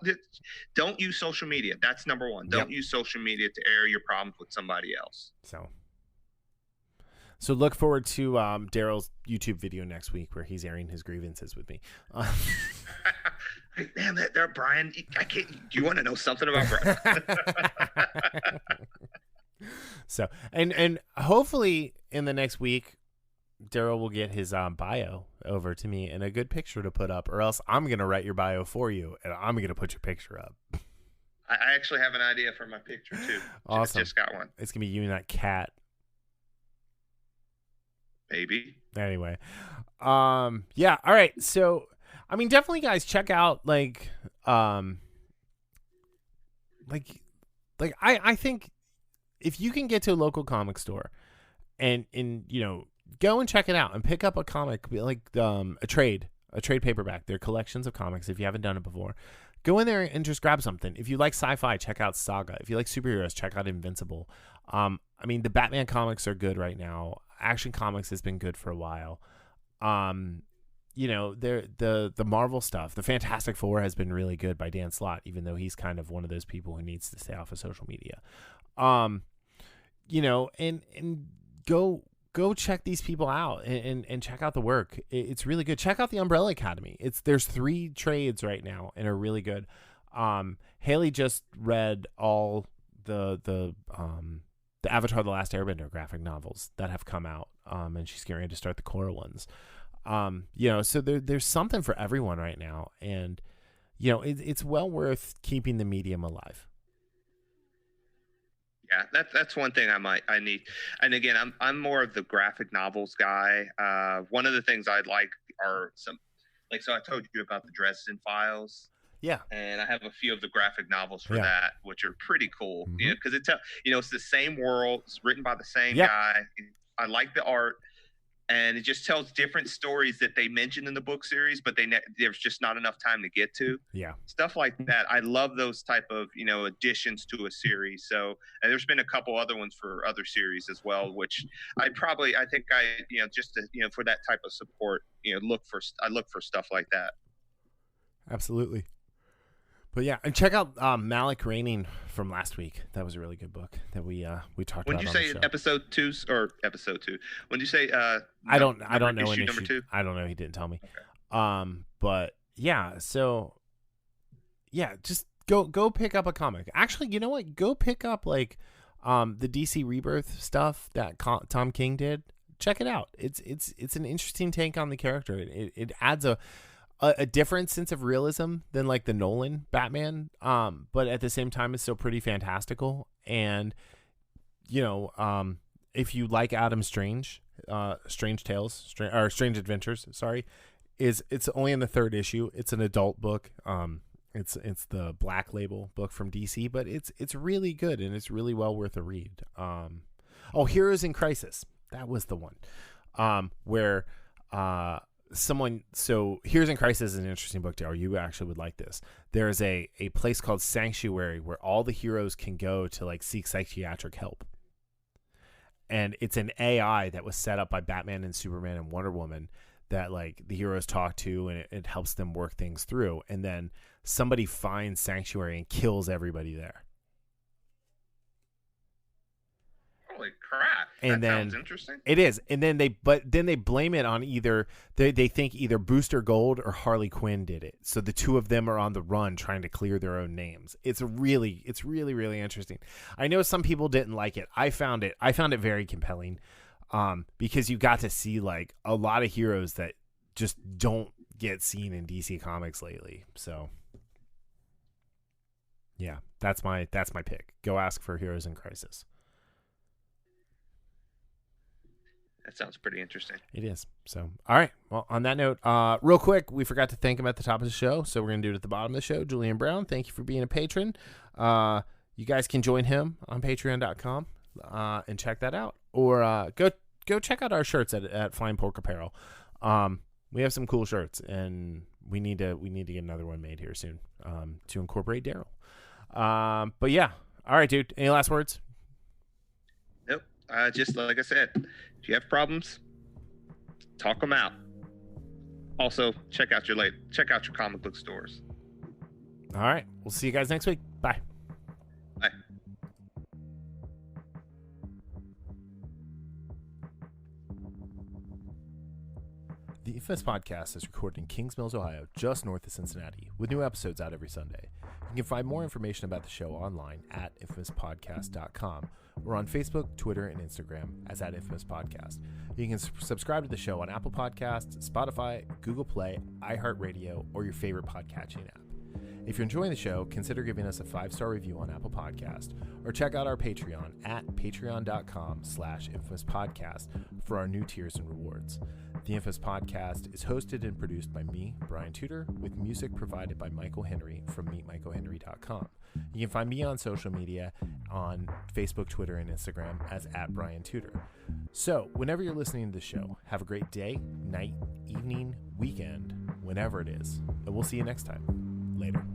Speaker 2: Don't use social media. That's number one. Don't use social media to air your problems with somebody else.
Speaker 1: So look forward to Daryl's YouTube video next week where he's airing his grievances with me.
Speaker 2: Damn that, there, Brian. I can't. Do you want to know something about Brian?
Speaker 1: So and hopefully in the next week, Daryl will get his bio over to me and a good picture to put up, or else I'm gonna write your bio for you and I'm gonna put your picture up.
Speaker 2: I actually have an idea for my picture too.
Speaker 1: Awesome.
Speaker 2: Just got one.
Speaker 1: It's gonna be you and that cat.
Speaker 2: Maybe.
Speaker 1: Anyway, yeah. All right. So, I mean, definitely, guys, check out I think if you can get to a local comic store and go and check it out and pick up a comic, like a trade paperback. They're collections of comics. If you haven't done it before, go in there and just grab something. If you like sci-fi, check out Saga. If you like superheroes, check out Invincible. I mean, the Batman comics are good right now. Action Comics has been good for a while. The Marvel stuff, the Fantastic Four has been really good by Dan Slott, even though he's kind of one of those people who needs to stay off of social media. And go check these people out and check out the work. It's really good. Check out the Umbrella Academy. There's 3 trades right now and are really good. Haley just read all the Avatar: The Last Airbender graphic novels that have come out, and she's getting ready to start the Korra ones. So there's something for everyone right now, and it's well worth keeping the medium alive.
Speaker 2: Yeah, that's one thing I need. And again, I'm more of the graphic novels guy. One of the things I like are Like, so I told you about the Dresden Files.
Speaker 1: Yeah.
Speaker 2: And I have a few of the graphic novels for
Speaker 1: Yeah.
Speaker 2: that, which are pretty cool.
Speaker 1: Mhm.
Speaker 2: You know, because it's the same world. It's written by the same
Speaker 1: Yep.
Speaker 2: guy. I like the art, and it just tells different stories that they mentioned in the book series, but there's just not enough time to get to.
Speaker 1: Yeah.
Speaker 2: Stuff like that. I love those type of additions to a series. So, and there's been a couple other ones for other series as well, which I think just to, for that type of support, I look for stuff like that.
Speaker 1: Absolutely. But yeah, and check out Malik Raining from last week. That was a really good book that we talked about.
Speaker 2: When did you say episode 2 or episode 2? When did you say
Speaker 1: I don't know
Speaker 2: issue number 2?
Speaker 1: I don't know. He didn't tell me.
Speaker 2: Okay.
Speaker 1: But yeah, so yeah, just go pick up a comic. Actually, you know what? Go pick up like the DC Rebirth stuff that Tom King did. Check it out. It's an interesting take on the character. It adds a different sense of realism than like the Nolan Batman, but at the same time it's still pretty fantastical. And if you like Adam Strange, Strange Adventures, it's only in the 3rd issue. It's an adult book. It's the Black Label book from DC, but it's really good and it's really well worth a read. Heroes in Crisis, that was the one where Heroes in Crisis is an interesting book, Daryl. You actually would like this. There's a place called Sanctuary where all the heroes can go to like seek psychiatric help. And it's an AI that was set up by Batman and Superman and Wonder Woman that like the heroes talk to, and it helps them work things through. And then somebody finds Sanctuary and kills everybody there.
Speaker 2: Holy crap.
Speaker 1: And
Speaker 2: that
Speaker 1: then
Speaker 2: sounds interesting.
Speaker 1: It is. And then they blame it on either they think either Booster Gold or Harley Quinn did it. So the two of them are on the run trying to clear their own names. It's really, really interesting. I know some people didn't like it. I found it very compelling. Because you got to see like a lot of heroes that just don't get seen in DC Comics lately. So yeah, that's my pick. Go ask for Heroes in Crisis.
Speaker 2: That sounds pretty interesting.
Speaker 1: It is. So, all right. Well, on that note, real quick, we forgot to thank him at the top of the show, so we're going to do it at the bottom of the show. Julian Brown, thank you for being a patron. You guys can join him on patreon.com and check that out. Or go check out our shirts at Flying Pork Apparel. We have some cool shirts, and we need to get another one made here soon to incorporate Daryl. But yeah. All right, dude. Any last words?
Speaker 2: Nope. Just like I said, if you have problems, talk them out. Also, check out your comic book stores.
Speaker 1: All right. We'll see you guys next week. Bye.
Speaker 2: Bye.
Speaker 1: The Infamous Podcast is recorded in Kings Mills, Ohio, just north of Cincinnati, with new episodes out every Sunday. You can find more information about the show online at infamouspodcast.com or on Facebook, Twitter, and Instagram as @InfamousPodcast. You can subscribe to the show on Apple Podcasts, Spotify, Google Play, iHeartRadio, or your favorite podcatching app. If you're enjoying the show, consider giving us a 5-star review on Apple Podcast or check out our Patreon at patreon.com/infamouspodcast for our new tiers and rewards. The Infamous Podcast is hosted and produced by me, Brian Tudor, with music provided by Michael Henry from meetmichaelhenry.com. You can find me on social media on Facebook, Twitter, and Instagram as @BrianTudor. So, whenever you're listening to the show, have a great day, night, evening, weekend, whenever it is. And we'll see you next time. Later.